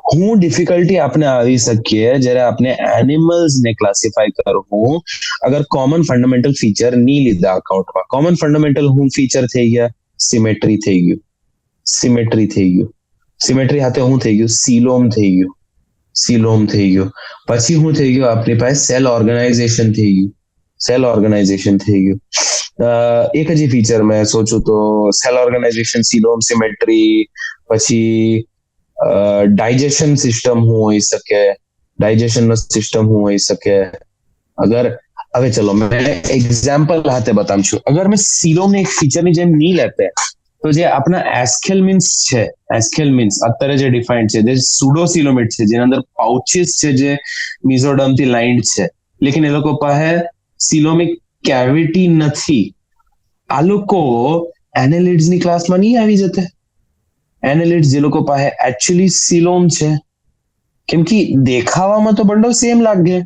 હું ડિફિકલ્ટી આપણે આવી શકીએ જ્યારે આપણે એનિમલ્સ ને ક્લાસિફાઈ કરવું અગર કોમન ફંડામેન્ટલ ફીચર નહીં લીધા અકાઉન્ટમાં. કોમન ફંડામેન્ટલ હું ફીચર થઈ ગયા? સિમેટ્રી થઈ ગયું. સિમેટ્રી થઈ ગયું. સિમેટ્રી સાથે હું થઈ ગયું? સીલોમ થઈ ગયું. સીલોમ થઈ ગયું. પછી હું થઈ ગયું? આપણી પાસે સેલ ઓર્ગેનાઇઝેશન થઈ ગયું. સેલ ઓર્ગેનાઇઝેશન થઈ ગયું. એક જ ફીચર મેં સોચું તો સેલ ઓર્ગેનાઇઝેશન, સીલોમ, સિમેટ્રી. પછી ડાયજેશન સિસ્ટમ હું હોઈ શકે? ડાયજેશન નો સિસ્ટમ હું હોઈ શકે? અગર હવે ચલો મેં એક્ઝામ્પલ હાથે બતાવું છું. અગર મેં સીલોમ ને એક ફીચરની જેમ નહીં લેતે તો જે આપણા એસ્કેલમિન્સ છે, એસ્કેલમિન્સ અત્યારે જે ડિફાઇન્ડ છે, જે સુડોસિલોમિડ છે, જેના અંદર પાઉચીસ છે જે મિઝોડર્મ થી લાઇન્ડ છે, લેકિન એ લોકો પાસે સિલોમિક કેવિટી નથી. આ લોકો એનેલિડ્સ ની ક્લાસમાં નહીં આવી જતે. એનેલિડ્સ જે લોકો પાસે એકચ્યુઅલી સિલોમ છે, કેમ કે દેખાવામાં તો બંડો સેમ લાગે.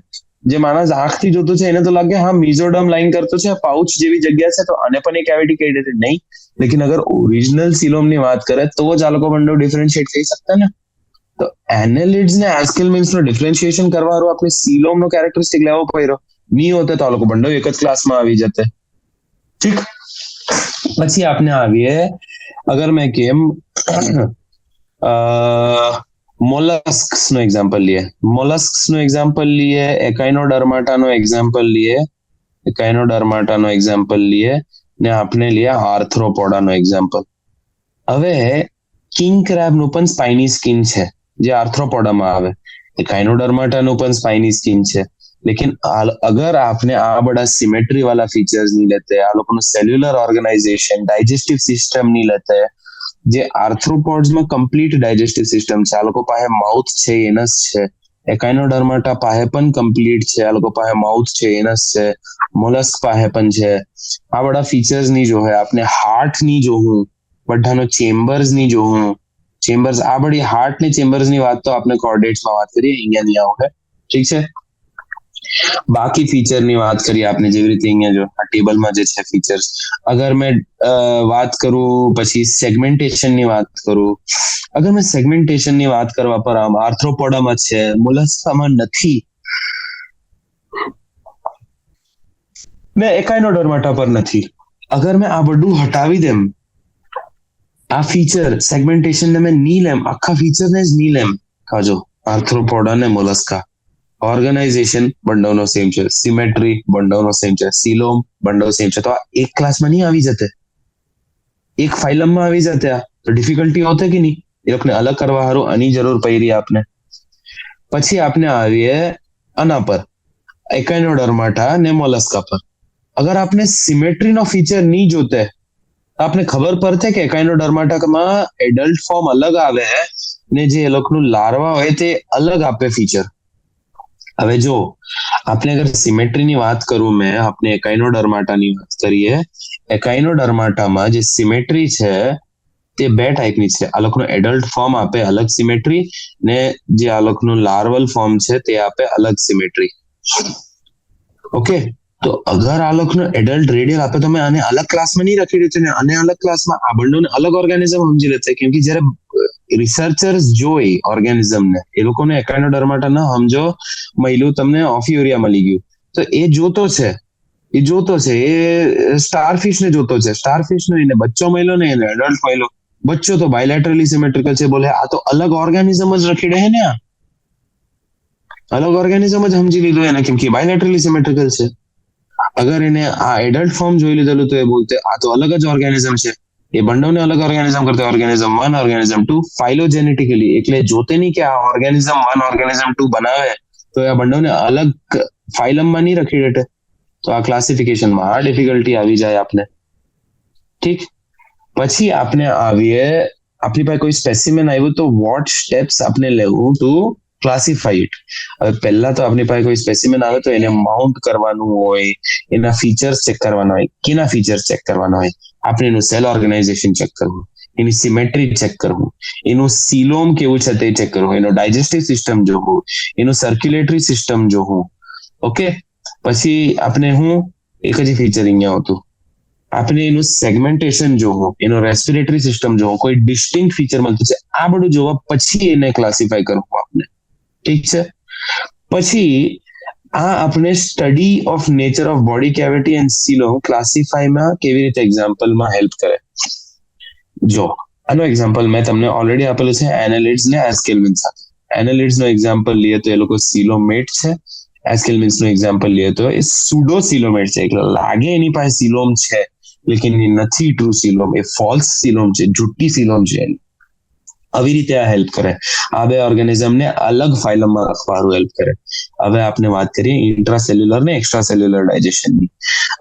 જે માણસ આંખથી જોતો છે એને તો લાગે હા મિઝોડર્મ લાઈન કરતો છે, પાઉચ જેવી જગ્યા છે, તો આને પણ એક કેવિટી કહી દેते નહીં. લેकिन अगर ओरिजिनल सीलोम ની વાત કરે તો જ આ લોકો બંને ડિફરન્શિએટ થઈ શકતા ને. તો એનેલિડ્સ ને એસ્કેલમિન્સ નો ડિફરન્શિએશન કરવાનું આપણે સીલોમ નો કેરેક્ટરિસ્ટિક લેવો પડ્યો. નહીં હોતે તો આ લોકો બંને એક જ ક્લાસમાં આવી જતે. ઠીક. પછી આપણે આવીએ, અગર મેં કેમ મોલસ્ક્સ નો એક્ઝામ્પલ લીએ. મોલસ્ક્સ નો એક્ઝામ્પલ લીએ, એકાઇનોડર્માટા નો એક્ઝામ્પલ લીએ, એકાઇનોડર્માટા નો એક્ઝામ્પલ લીએ ને આપણે લીએ આર્થ્રોપોડા નો એક્ઝામ્પલ. હવે કિંગ ક્રેબ નું પણ સ્પાઇની સ્કિન છે જે આર્થ્રોપોડામાં આવે. એકાઇનોડર્માટા નું પણ સ્પાઇની સ્કિન છે. लेकिन अगर आपने आ बड़ा सिमेट्री वाला फीचर्स नहीं लेते, आ लोगों ने सेल्युलर ऑर्गेनाइजेशन, डाइजेस्टिव सिस्टम नहीं लेते, જે આર્થ્રોપોડ્સ માં કમ્પ્લીટ ડાયજેસ્ટિવ સિસ્ટમ છે. આ લોકો પાસે માઉથ છે, એનસ છે. એકાઇનોડર્માટા પાસે પણ કમ્પ્લીટ છે. આ લોકો પાસે માઉથ છે, એનસ છે. મોલસ્ક પાસે પણ છે. આ બધા ફીચર્સ નહીં જોવે. આપણે હાર્ટ નહીં જોવું, બધાનો ચેમ્બર્સ નહીં જોવું. ચેમ્બર્સ, આ બધી હાર્ટ ને ચેમ્બર્સ ની વાત તો આપણે કોર્ડેટ્સમાં વાત કરીએ, અહીંયા નહીં આવે. ઠીક છે. બાકી ફીચર ની વાત કરીએ આપણે, જેવી રીતે અહીંયા જો આ ટેબલમાં જે છે ફીચર્સ. અગર મેં વાત કરું, પછી સેગમેન્ટેશન ની વાત કરું. અગર મેં સેગમેન્ટેશન ની વાત કરવા પર આમ આર્થ્રોપોડામાં છે, મોલસ્કામાં નથી, મેં એકાઇનોડર્માટા પર નથી. અગર મેં આ બધું હટાવી દેમ, આ ફીચર સેગમેન્ટેશન ને મેં નહીં લેમ, આખા ફીચર ને જ નહીં લેમ, કાજો આર્થ્રોપોડા ને મોલસ્કા, ઓર્ગેનાઇઝેશન બંડોનો સેમ છે, સિમેટ્રી બંડોનો સેમ છે, સિલોમ બંડો સેમ છે, તો આ એક ક્લાસમાં નહીં આવી જતે, એક ફાઇલમમાં આવી જતે. આ તો ડિફિકલ્ટી હોતે કે નહીં? એ લોકોને અલગ કરવા સારું આની જરૂર પડી આપને. પછી આપણે આવીએ આના પર, એકાઇનોડર્માટા ને મોલસ્કા પર. અગર આપને સિમેટ્રીનો ફીચર નહીં જોતે, આપને ખબર પડતે કે એકાઇનોડર્માટામાં એડલ્ટ ફોર્મ અલગ આવે ને જે એ લોકોનું લાર્વા હોય તે અલગ આપે ફીચર. હવે જો આપણે અગર સિમેટ્રીની વાત કરું, મેં આપણે એકાઇનોડર્માટાની વાત કરીએ. એકાઇનોડર્માટામાં જે સિમેટ્રી છે તે બે ટાઈપની છે. આ લોકોનું એડલ્ટ ફોર્મ આપે અલગ સિમેટ્રી, ને જે આ લોકોનું લાર્વલ ફોર્મ છે તે આપે અલગ સિમેટ્રી. ઓકે, તો અગર આ લોકોનો એડલ્ટ રેડિયલ આપે તો મેં આને અલગ ક્લાસમાં નહીં રાખી દીધું ને આને અલગ ક્લાસમાં, આ બંનેને અલગ ઓર્ગેનિઝમ સમજી લેશે. કેમ કે જયારે રિસર્ચર્સ જોઈ ઓર્ગેનિઝમને, એ લોકોને એકાઇનોડર્માટા ન સમજો, મહિલું તમને ઓફિયોરિયા મળી ગયું, તો એ જોતો છે, એ સ્ટારફિશ ને જોતો છે. સ્ટારફિશ નો એને બચ્ચો મળ્યો ને એને એડલ્ટ મળ્યો. બચ્ચો તો બાયલેટરલી સિમેટ્રિકલ છે, બોલે આ તો અલગ ઓર્ગેનિઝમ જ રખી હે ને, આ અલગ ઓર્ગેનિઝમ જ સમજી લીધું એને, કેમ કે બાયલેટરલી સિમેટ્રિકલ છે. અગર એને આ એડલ્ટ ફોર્મ જોઈ લીધેલું તો એ બોલતે આ તો અલગ જ ઓર્ગેનિઝમ છે. એ બંને અલગ ઓર્ગેનિઝમ કરતા ઓર્ગેનિઝમ 1 ઓર્ગેનિઝમ 2 ફાઇલોજેનેટિકલી, એટલે જોતે નહીં કે આ ઓર્ગેનિઝમ 1 ઓર્ગેનિઝમ 2 બનાવે તો આ બંને અલગ ફાઇલમમાં નહીં રખી દેતે. તો આ ક્લાસિફિકેશનમાં આ ડિફિકલ્ટી આવી જાય આપને. ઠીક, પછી આપણે આવીએ, આપણી પાસે કોઈ સ્પેસિમેન આવ્યું તો વોટ સ્ટેપ્સ આપણે લેવું ટુ ક્લાસિફાઈ ઇટ. હવે પહેલા તો આપણી પાસે કોઈ સ્પેસિમેન આવે તો એને માઉન્ટ કરવાનું હોય, એના ફીચર્સ ચેક કરવાના હોય. કેના ફીચર્સ ચેક કરવાના હોય? આપણે એનું સેલ ઓર્ગેનાઇઝેશન ચેક કરવું, એની સિમેટ્રી ચેક કરવું, એનું સિલોમ કેવું છે તે ચેક કરવું, એનો ડાયજેસ્ટિવ સિસ્ટમ જોવું, એનું સર્ક્યુલેટરી સિસ્ટમ જોવું. ઓકે, પછી આપણે એક જ ફીચર અહીંયા હતું, આપણે એનું સેગમેન્ટેશન જોવું, એનો રેસ્પિરેટરી સિસ્ટમ જોવું, કોઈ ડિસ્ટિંક્ટ ફીચર મળતું છે, આ બધું જોવા પછી એને ક્લાસિફાઈ કરવું આપણે. ઠીક છે, પછી આ આપણે study of nature of body cavity and coelom ક્લાસિફાઈમાં કેવી રીતે એક્ઝામ્પલમાં હેલ્પ કરે. જો આનો એક્ઝામ્પલ મેં તમને ઓલરેડી આપેલું છે એનાલિડ્સ ને એસ્કેલ્મિન સાથે. એનાલિડ્સ નો એક્ઝામ્પલ લઈએ તો એ લોકો સિલોમેટ છે, એસ્કેલ્મિન્સ નું એક્ઝામ્પલ લઈએ તો એ સુડો સિલોમેટ છે, એટલે લાગે એની પાસે સિલોમ છે લેકિન એ નથી ટ્રુ સિલોમ, એ ફોલ્સ સિલોમ છે, જુઠ્ઠી સિલોમ છે. આવી રીતે આ હેલ્પ કરે, આ બે ઓર્ગેનિઝમને અલગ ફાઇલમમાં રાખવાનું હેલ્પ કરે. હવે આપણે વાત કરીએ ઇન્ટ્રાસેલ્યુલર ને એક્સ્ટ્રાસેલ્યુલર ડાયજેશનની.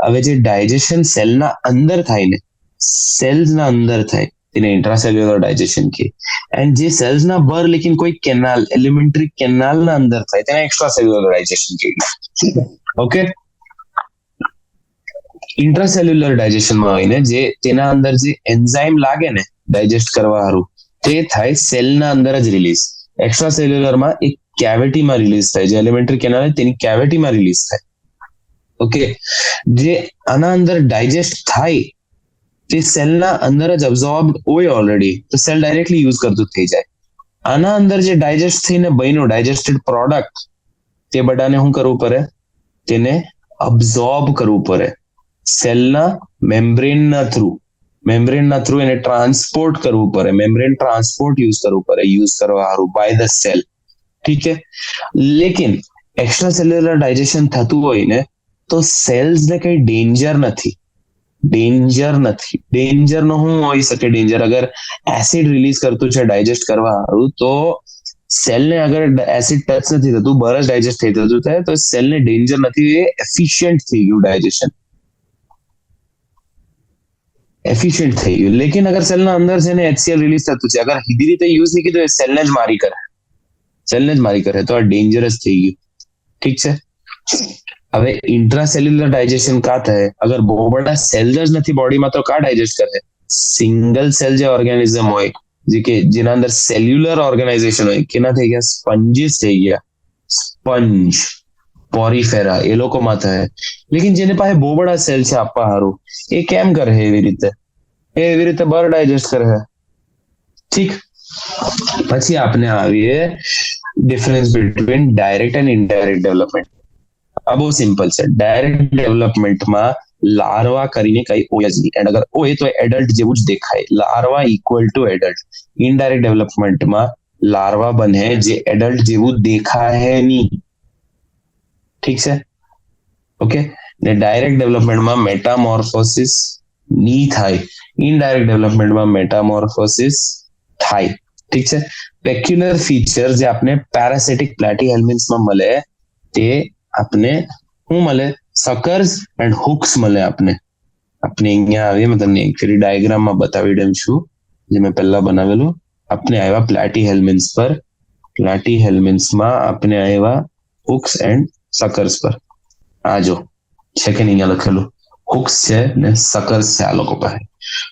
હવે જે ડાયજેશન સેલના અંદર થાય ને, સેલ્સના અંદર થાય તેને ઇન્ટ્રાસેલ્યુલર ડાયજેશન કહે. એન્ડ જે સેલ્સના બહાર લેકિન કોઈ કેનાલ, એલિમેન્ટરી કેનાલના અંદર થાય તેને એક્સ્ટ્રાસેલ્યુલર ડાયજેશન કહે. ઓકે, ઇન્ટ્રાસેલ્યુલર ડાયજેશનમાં હોય ને, જે તેના અંદર જે એન્ઝાઇમ લાગે ને ડાયજેસ્ટ કરવા સારું, તે થાય સેલના અંદર જ રિલીઝ. એક્સ્ટ્રા સેલ્યુલરમાં એક કેવિટીમાં રિલીઝ થાય, જે એલિમેન્ટરી કેનાલ તેની કેવિટીમાં રિલીઝ થાય. ઓકે, જે આના અંદર ડાયજેસ્ટ થાય તે સેલના અંદર જ અબ્ઝોર્બ હોય ઓલરેડી, તો સેલ ડાયરેક્ટલી યુઝ કરતું થઈ જાય. આના અંદર જે ડાયજેસ્ટ થઈને બન્યું ડાયજેસ્ટેડ પ્રોડક્ટ, તે બધાને શું કરવું પડે? તેને અબ્ઝોર્બ કરવું પડે સેલના મેમ્બ્રેનના થ્રુ એને ટ્રાન્સપોર્ટ કરવું પડે, મેમ્બ્રેન ટ્રાન્સપોર્ટ યુઝ કરવું પડે, યુઝ કરવા સારું બાય ધ સેલ. ઠીક છે, લેકિન એક્સ્ટ્રા સેલ્યુલર ડાયજેશન થતું હોય ને તો સેલ્સને કઈ ડેન્જર નથી. ડેન્જર નો શું હોઈ શકે? ડેન્જર અગર એસિડ રિલીઝ કરતું છે ડાયજેસ્ટ કરવા સારું, તો સેલને અગર એસિડ ટચ નથી થતું, બહાર જ ડાયજેસ્ટ થઈ થતું થાય તો સેલને ડેન્જર નથી, એ એફિશિયન્ટ થઈ ગયું ડાયજેશન, એફિશિયન્ટ થઈ ગયું. લેકિન અગર સેલના અંદર છે ને એચસીએલ રિલીઝ થતું છે, અગર સીધી રીતે યુઝ નહીં કીધું, એ સેલને જ મારી કરે, તો આ ડેન્જરસ થઈ ગયું. ઠીક છે, હવે ઇન્ટ્રાસેલ્યુલર ડાયજેશન કા થાય? અગર બહુ બધા સેલ જ નથી બોડીમાં તો કા ડાયજેસ્ટ કરે? સિંગલ સેલ જે ઓર્ગેનિઝમ હોય, જેના અંદર સેલ્યુલર ઓર્ગેનાઇઝેશન હોય, કેના થઈ ગયા? સ્પંજીસ થઈ ગયા, સ્પંજ પોરીફેરા, એ લોકોમાં થાય. લેકિન જેને પાસે બહુ બધા સેલ છે આપવા સારું, એ કેમ કરે? એવી રીતે બહાર ડાયજેસ્ટ કરે. ઠીક, પછી આપણે આવીએ difference between direct and indirect development. આ બહુ સિમ્પલ છે. ડાયરેક્ટ ડેવલપમેન્ટમાં લાર્વા કરીને કઈ હોય જ નહીં, એન્ડ અગર હોય તો એડલ્ટ જેવું જ દેખાય, larva equal to adult. Indirect ડેવલપમેન્ટમાં લાર્વા બને જે એડલ્ટ જેવું દેખાય નહીં. ઠીક છે, ઓકે. ને ડાયરેક્ટ ડેવલપમેન્ટમાં મેટામોર્ફોસિસ નહીં થાય, ઇનડાયરેક્ટ ડેવલપમેન્ટમાં મેટામોર્ફોસિસ થાય. ઠીક છે, પેક્યુલર ફીચર જે આપણે પેરાસિટિક પ્લેટીહેલ્મિન્સમાં મળે તે આપને શું મળે? સકર્સ એન્ડ હુક્સ મળે. આપણે અહીંયા આવીએ, મેં તમને એક ફેરી ડાયાગ્રામમાં બતાવી દઉં છું, જે મેં પહેલા બનાવેલું. આપણે આવ્યા પ્લેટીહેલ્મિન્સ પર, પ્લેટીહેલ્મિન્સમાં આપણે આવ્યા હુક્સ એન્ડ સકર્સ પર. આ જો છે કે નહીં લખેલું, હુક્સ છે ને સકર્સ છે આ લોકો પાસે.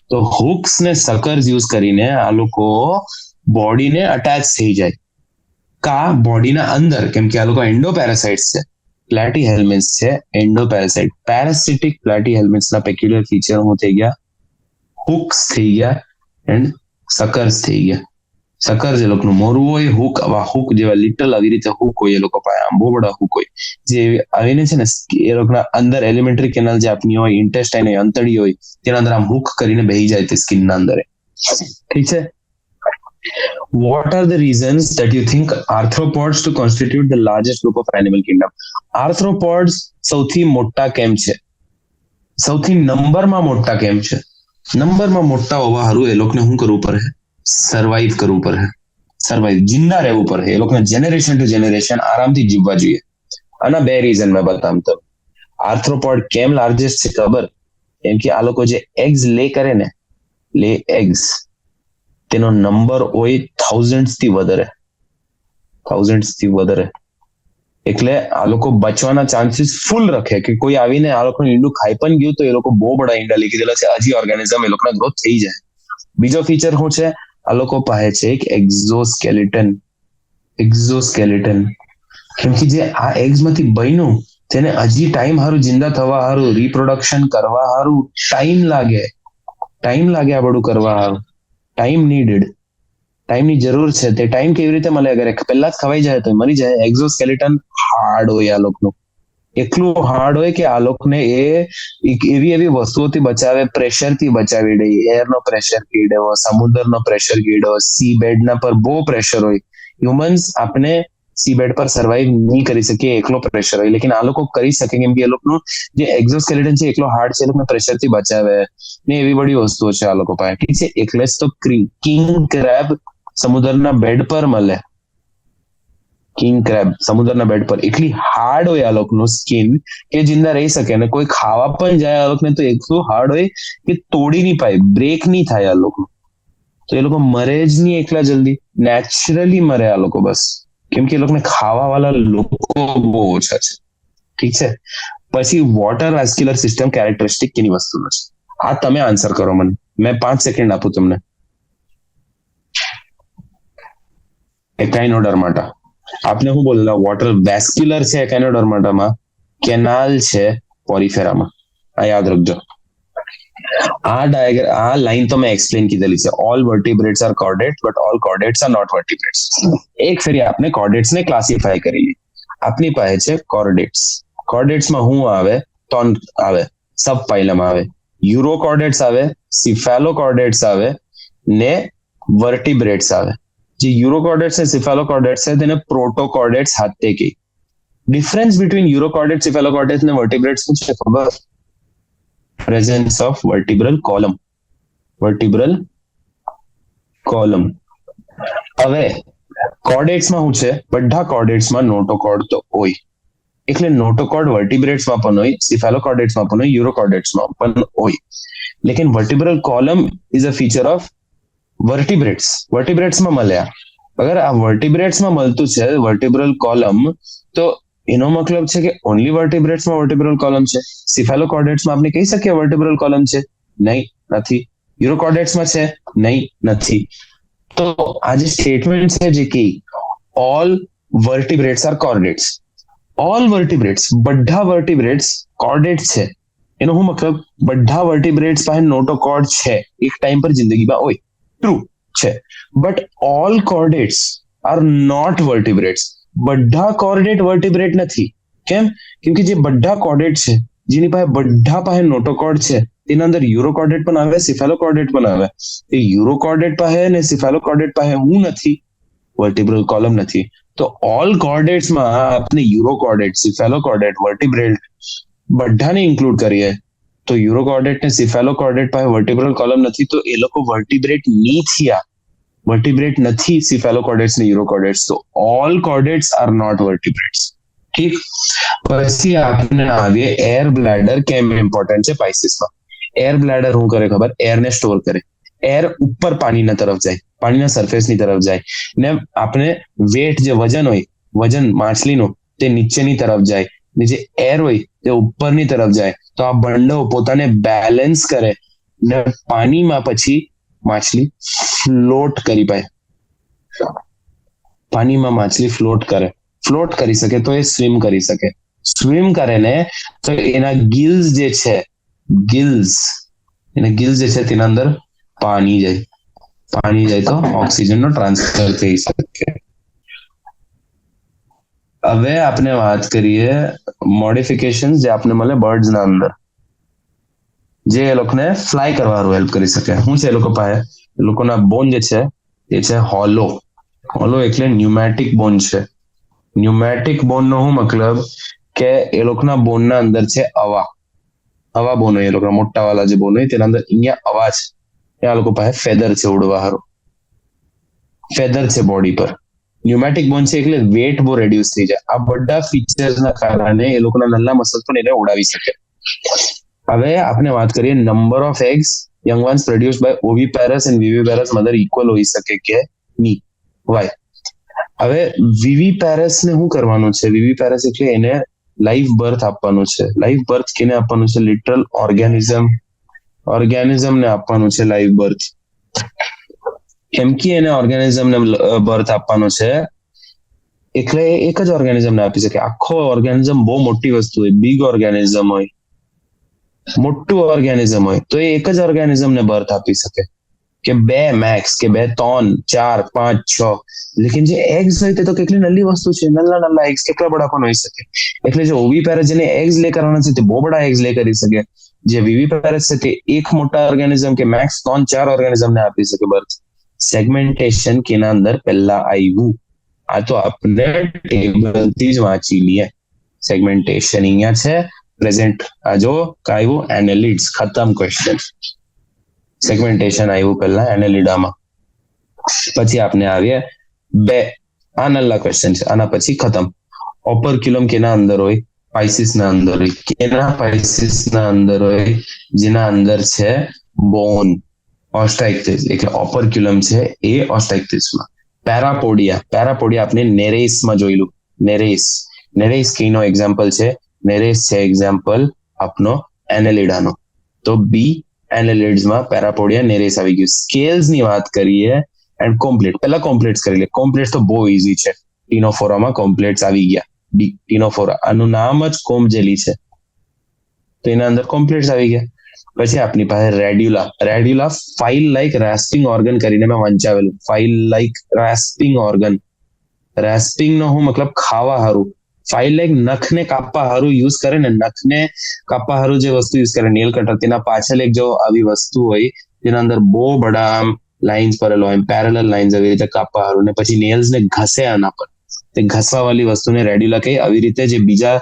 તો હુક્સ ને સકર્સ યુઝ કરીને આ લોકો બોડીને અટેચ થઈ જાય, કા બોડીના અંદર, કેમ કે આ લોકો એન્ડોપેરાસાઇટ્સ છે, પ્લેટીહેલ્મિન્થ્સ છે એન્ડોપેરાસાઇટ. પેરાસિટિક પ્લેટીહેલ્મિન્થ્સના પેક્યુલર ફીચર શું થઈ ગયા? હુક્સ થઈ ગયા એન્ડ સકર્સ થઈ ગયા. સકર જે લોકોનું મોરું હોય, હુક આવા હુક જેવા લિટલ આવી રીતે હુક હોય એ લોકો પાસે, આમ બહુ બડા હુક હોય જે આવીને છે ને એ લોકોના અંદર એલિમેન્ટરી કેનાલ જે આપની હોય, ઇન્ટેસ્ટાઇન હોય, અંતડી હોય, તેના અંદર આમ હુક કરીને બેહી જાય તે સ્કિનના અંદર. ઠીક છે. What are the reasons that you think arthropods to constitute the largest group of animal kingdom? Arthropods સૌથી મોટા કેમ છે? સૌથી નંબરમાં મોટા કેમ છે? નંબરમાં મોટા હોવા હારું એ લોકોને શું કરવું પડે? સર્વાઈવ કરવું પડે. સર્વાઈવ, જિંદા રહેવું પડે. એ લોકોને જનરેશન ટુ જનરેશન આરામથી જીવવા જોઈએ. આના બે રીઝન મેં બતાવું તો. આર્થ્રોપોડ કેમ લાર્જેસ્ટ છે ખબર? કેમ કે આ લોકો જે એગ્સ લે કરે ને, લે એગ્સ, તેનો નંબર હોય થાઉઝન્ડ્સ થી વધારે. એટલે આ લોકો બચવાના ચાન્સીસ ફૂલ રખે કે કોઈ આવીને આ લોકોનું ઈંડું ખાઈ પણ ગયું તો એ લોકો બહુ બડા ઈંડા લઈ ગયેલા છે, હજી ઓર્ગેનિઝમ એ લોકોના ગ્રોથ થઈ જાય. બીજો ફીચર શું છે? આ લોકો પાસે છે એક એક્ઝોસ્કેલેટન. કેમ કે જે આ એગ્સ માંથી બન્યું તેને હજી ટાઈમ હારું જિંદા થવા હારું, રિપ્રોડક્શન કરવા હારું ટાઈમ લાગે આ બધું કરવા હારું. ટાઈમની જરૂર છે. તે ટાઈમ કેવી રીતે મળે? અગર પહેલા જ ખવાઈ જાય તો મરી જાય. એક્ઝોસ્કેલેટન હાર્ડ હોય આ લોકોનું, એટલું હાર્ડ હોય કે આ લોકોને એ એવી વસ્તુઓથી બચાવે, પ્રેશરથી બચાવી દે. એરનો પ્રેશર કીડો, સમુદ્રનો પ્રેશર કીડો, સી બેડના પર બહુ પ્રેશર હોય. હ્યુમન્સ આપણે સી બેડ પર સર્વાઈવ નહીં કરી શકીએ, એકલો પ્રેશર હોય. લેકિન આ લોકો કરી શકે કેમ કે એ લોકોનું જે એક્ઝોસ્કેલેટન છે એટલો હાર્ડ છે, એ લોકોને પ્રેશરથી બચાવે ને એવી બધી વસ્તુઓ છે આ લોકો પાસે. ઠીક છે. એટલે જ તો કિંગ ક્રેબ સમુદ્રના બેડ પર મળે. કિંગ ક્રેબ સમુદ્રના બેડ પર એટલી હાર્ડ હોય આ લોકોનું સ્કિન કે જિંદા રહી શકે. અને કોઈ ખાવા પણ જાય આ લોકોને તો એટલું હાર્ડ હોય કે તોડી નહીં પાય, બ્રેક નહીં થાય આ લોકો. તો એ લોકો મરે જ નહીં એકલા જલ્દી, નેચરલી મરે આ લોકો બસ. કેમ કે એ લોકોને ખાવા વાળા લોકો બહુ ઓછા છે. ઠીક છે. પછી વોટર વેસ્ક્યુલર સિસ્ટમ કેરેક્ટરિસ્ટિક કેની વસ્તુનો છે? આ તમે આન્સર કરો મને. મેં 5 સેકન્ડ આપું તમને. એકાઇનોડર્માટા. આપને શું બોલેલા? વોટર વેસ્ક્યુલર છે એકાઇનોડર્માટામાં, કેનાલ છે પોરીફેરામાં. આ યાદ રાખજો. આ લાઈન તો મેં એક્સપ્લેન કીધેલી છે. All vertebrates are chordate but all chordates are not vertebrates. એક ફેરી આપણે કોર્ડેટ્સને ક્લાસિફાય કરી. આપની પાસે છે કોર્ડેટ્સ. કોર્ડેટ્સમાં શું આવે? ત્રણ આવે. સબ ફાઇલમ આવે, યુરોકોર્ડેટ્સ આવે, સિફેલોકોર્ડેટ્સ આવે ને વર્ટિબ્રેટ્સ આવે. જે યુરોકોર્ડેટ્સ ને સિફેલોકોર્ડેટ્સ છે તેને પ્રોટોકોર્ડેટ્સ હાથે કહી. ડિફરન્સ બિટવીન યુરોકોર્ડેટ્સ, સિફેલોકોર્ડેટ્સ ને વર્ટિબ્રેટ્સ શું છે ખબર? Presence of vertebral column. હવે કોર્ડેટ્સમાં શું છે? બધા કોર્ડેટ્સમાં નોટોકોર્ડ તો હોય. એટલે નોટોકોર્ડ વર્ટિબ્રેટ્સમાં પણ હોય, સિફેલોકોર્ડેટ્સમાં પણ હોય, યુરોકોર્ડેટ્સમાં પણ હોય. લેકિન vertebral column is a feature of વર્ટિબ્રેટ્સમાં મળ્યા. અગર આ વર્ટિબ્રેટ્સમાં મળતું છે વર્ટિબ્રલ કોલમ, તો એનો મતલબ છે કે ઓનલી વર્ટિબ્રેટ્સમાં વર્ટિબ્રલ કોલમ છે. સિફેલોકોર્ડેટ્સમાં આપણે કહી શકીએ વર્ટિબ્રલ કોલમ છે? નહીં, નથી. યુરોકોર્ડેટ્સમાં છે? નહીં, નથી. તો આ જે સ્ટેટમેન્ટ છે જે કે ઓલ વર્ટિબ્રેટ્સ આર કોર્ડેટ્સ, ઓલ વર્ટિબ્રેટ્સ, બધા વર્ટિબ્રેટ્સ કોર્ડેટ્સ છે. એનો શું મતલબ? બધા વર્ટિબ્રેટ્સ પાસે નોટોકોર્ડ છે, એક ટાઈમ પર જિંદગીમાં હોય. ટ્રુ છે. But all chordates are not vertebrates. બધા કોર્ડેટ વર્ટિબ્રેટ નથી. કેમ? કેમ કે જે બધા કોર્ડેટ છે, જેની પાસે નોટોકોર્ડ છે, તેના અંદર યુરોકોર્ડેટ પણ આવે, સિફેલોકોર્ડેટ પણ આવે. એ યુરોકોર્ડેટ પાસે ને સિફેલોકોર્ડેટ પાસે હું નથી, વર્ટિબ્રલ કોલમ નથી. તો ઓલ કોર્ડેટ્સમાં આપણે યુરોકોર્ડેટ, સિફેલોકોર્ડેટ, વર્ટિબ્રેટ બધાને ઇન્ક્લુડ કરીએ તો યુરોકોર્ડેટ ને સિફેલોકોર્ડેટ પાસે વર્ટિબ્રલ કોલમ નથી, તો એ લોકો વર્ટિબ્રેટ નહીં થયા. વર્ટિબ્રેટ નથી સિફેલોકોર્ડેટ્સ ને યુરોકોર્ડેટ્સ. તો ઓલ કોર્ડેટ્સ આર નોટ વર્ટિબ્રેટ્સ. ઠીક. પછી આપણે આવીએ એર બ્લેડર કેમ ઇમ્પોર્ટન્ટ છે પાઇસિસમાં. એર બ્લેડર શું કરે ખબર? એરને સ્ટોર કરે. એર ઉપર પાણીના તરફ જાય, પાણીના સરફેસની તરફ જાય ને આપણે વેટ જે વજન હોય, વજન માછલીનું, તે નીચેની તરફ જાય ને જે એર હોય તે ઉપરની તરફ જાય. તો આ બંડો પોતાને બેલેન્સ કરે ને પાણીમાં પછી માછલી ફ્લોટ કરી પાય. પાણીમાં માછલી ફ્લોટ કરી શકે તો એ સ્વિમ કરી શકે. સ્વિમ કરે ને તો એના ગિલ્સ જે છે, ગિલ્સ જે છે તેના અંદર પાણી જાય તો ઓક્સિજન નો ટ્રાન્સફર થઈ શકે. હવે આપણે વાત કરીએ મોડિફિકેશન જે આપણે મળે બર્ડ્સ ના અંદર, જે એ લોકોને ફ્લાય કરવાનું હેલ્પ કરી શકે. શું છે એ લોકો પાસે? એ લોકોના બોન જે છે એ છે હોલો. એટલે ન્યુમેટિક બોન છે. ન્યુમેટિક બોન નો શું મતલબ કે એ લોકોના બોન ના અંદર છે હવા બોન હોય, એ લોકોના મોટા વાળા જે બોન હોય તેના અંદર અહીંયા હવા છે. આ લોકો પાસે ફેદર છે, ઉડવા હારું ફેદર છે બોડી પર. ન્યુમેટિક બોન છે એટલે વેટ બહુ રેડ્યુસ થઈ જાય. આ બધા ફીચર્સ ના કારણે એ લોકોના નાના મસલ્સ પણ એને ઉડાવી શકે. હવે આપણે વાત કરીએ number of eggs young ones produced by oviparous and viviparous mother equal હોઈ શકે કે ની? વાય? હવે વિવિપેરસ ને શું કરવાનું છે? વિવિપેરસ એટલે એને લાઈફ બર્થ આપવાનું છે. લાઈફ બર્થ કેને આપવાનું છે? લિટરલ ઓર્ગેનિઝમ ને આપવાનું છે લાઈફ બર્થ. કેમ કે એને ઓર્ગેનિઝમ ને બર્થ આપવાનો છે એટલે એક જ ઓર્ગેનિઝમ ને આપી શકે. આખો ઓર્ગેનિઝમ બહુ મોટી વસ્તુ હોય, બિગ ઓર્ગેનિઝમ હોય, મોટું ઓર્ગેનિઝમ હોય તો એ એક જ ઓર્ગેનિઝમ ને બર્થ આપી શકે કે બે મેક્સ, કે બે, 3, 4, 5, 6. લેકિન જે એગ્સ હોય તે તો કેટલી નલ્લી વસ્તુ છે. નલ્લા એગ્સ કેટલા બડા પણ હોઈ શકે. એટલે જે ઓવિપેરસ જેને એગ્સ લે કરવાના છે તે બહુ બડા એગ્સ લે કરી શકે. જે વિવિપેરસ છે તે એક મોટા ઓર્ગેનિઝમ કે મેક્સ 3, 4 ઓર્ગેનિઝમ ને આપી શકે બર્થ. સેગમેન્ટેશન કેના અંદર પહેલા આવ્યું? આ તો આપણે ટેબલ થી જ વાંચી લઈએ. સેગમેન્ટેશન અહીંયા છે પ્રેઝન્ટ. આ જો કાયું એનેલિડ્સ. ખતમ ક્વેશ્ચન. સેગમેન્ટેશન આવ્યું પહેલા એનેલિડામાં. પછી આપણે આવીએ બે આ નલ્લા ક્વેશ્ચન છે, આના પછી ખતમ. ઓપરક્યુલમ કેના અંદર હોય? પાઇસિસ ના અંદર હોય. કેના પાઇસિસ ના અંદર હોય? જેના અંદર છે બોન. ઓસ્ટાઇક્ટિસ એટલે ઓપરક્યુલમ છે એ ઓસ્ટાઇક્ટિસમાં. પેરાપોડિયા આપણે નેરેસમાં જોયેલું. નેરેસ કીનો એક્ઝામ્પલ છે. નેરેસ છે એક્ઝામ્પલ આપનો એનેલિડાનો. તો બી એનેલિડ્સમાં પેરાપોડિયા નેરેસ આવી ગયું. સ્કેલ્સ ની વાત કરીએ એન્ડ કોમ્પ્લેટ. પહેલા કોમ્પ્લેટ્સ કરી લે. કોમ્પ્લેટ્સ તો બહુ ઈઝી છે. ટીનોફોરામાં કોમ્પ્લેટ્સ આવી ગયા. ટીનોફોરા આનું નામ જ કોમ જેલી છે તો એના અંદર કોમ્પ્લેટ્સ આવી ગયા. પછી આપણી પાસે radula file like rasping organ કરીને મેં વંચાવેલું. File like rasping organ. Rasping નો હું મતલબ ખાવા હારું. ફાઇલ લાઈક નખને કાપવા હારું યુઝ કરે ને, નખને કાપવા હારું જે વસ્તુ યુઝ કરે નેલ કટર, તેના પાછળ એક જો આવી વસ્તુ હોય તેના અંદર બહુ બડા આમ લાઇન્સ પરેલો હોય, પેરેલલ લાઇન્સ આવી રીતે કાપવા હારું, ને પછી નેલ્સ ને ઘસે આના પર. તે ઘસવા વાળી વસ્તુને રેડ્યુલા કહે. આવી રીતે જે બીજા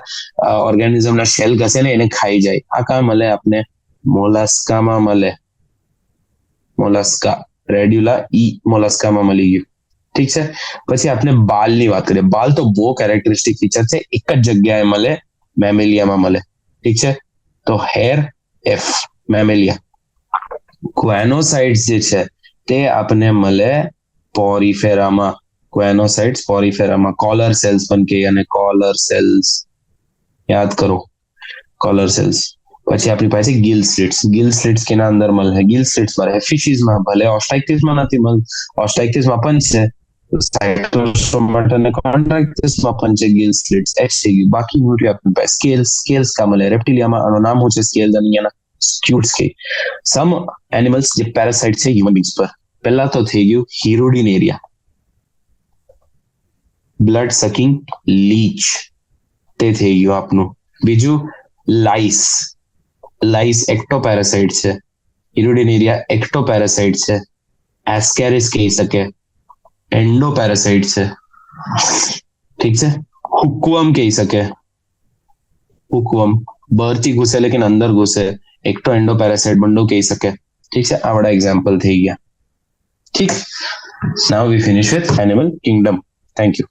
ઓર્ગેનિઝમના શેલ ઘસે ને એને ખાઈ જાય. આ કાં મળે આપને? મોલાસ્કામાં મળે. મોલાસ્કા રેડ્યુલા મોલાસ્કામાં મળી ગયું. ઠીક છે. પછી આપણે બાલની વાત કરીએ. બાલ તો બહુ કેરેક્ટરિસ્ટિક ફીચર છે, એક જ જગ્યાએ મળે, મેમેલિયામાં મળે. ઠીક છે. તો હેર એફ મેમેલિયા. ક્વેનોસાઇટ્સ જે છે તે આપને મળે પોરીફેરામાં. ક્વેનોસાઇટ્સ પોરીફેરામાં. કોલર સેલ્સ પણ કહે, અને કોલર સેલ્સ યાદ કરો, કોલર સેલ્સ. પછી આપણી પાસે ગિલ સ્લિટ્સ કેના અંદર મળે? ગિલ સ્લિટ્સ મળે ફિશીસમાં. ભલે ઓસ્ટાઇક્ટિસમાં નથી મળે, ઓસ્ટાઇક્ટિસમાં પણ છે. સાયક્લોસ્ટોમાટા અને કોન્ટ્રાક્ટિસમાં પણ છે ગિલ સ્લિટ્સ. એચ થઈ ગયું. બાકી મોટી આપણી પાસે સ્કેલ્સ કા મળે? રેપ્ટિલિયામાં આનું નામ શું છે? સ્કેલ્સ. અને અહીંયાના સ્ક્યુટ્સ કે. સમ એનિમલ્સ જે પેરાસાઇટ છે હ્યુમન બીંગ્સ પર. પહેલા તો થઈ ગયું હિરોડિનેરિયા, બ્લડ સકિંગ લીચ, તે થઈ ગયું આપનું. બીજું લાઈસ એક્ટોપેરાસાઇટ છે. હિરોડિનેરિયા એક્ટોપેરાસાઇટ છે. એસ્કેરિસ કહી શકે. એન્ડોપેરાસાઇટ છે. ઠીક છે. હુકવમ કહી શકે. હુકવમ બહારથી ઘૂસે લેકિન અંદર ઘૂસે. એક્ટો એન્ડોપેરાસાઇટ બંડો કહી શકે. ઠીક છે. આ બડા એક્ઝામ્પલ થઈ ગયા. ઠીક. Now we finish with animal kingdom. Thank you.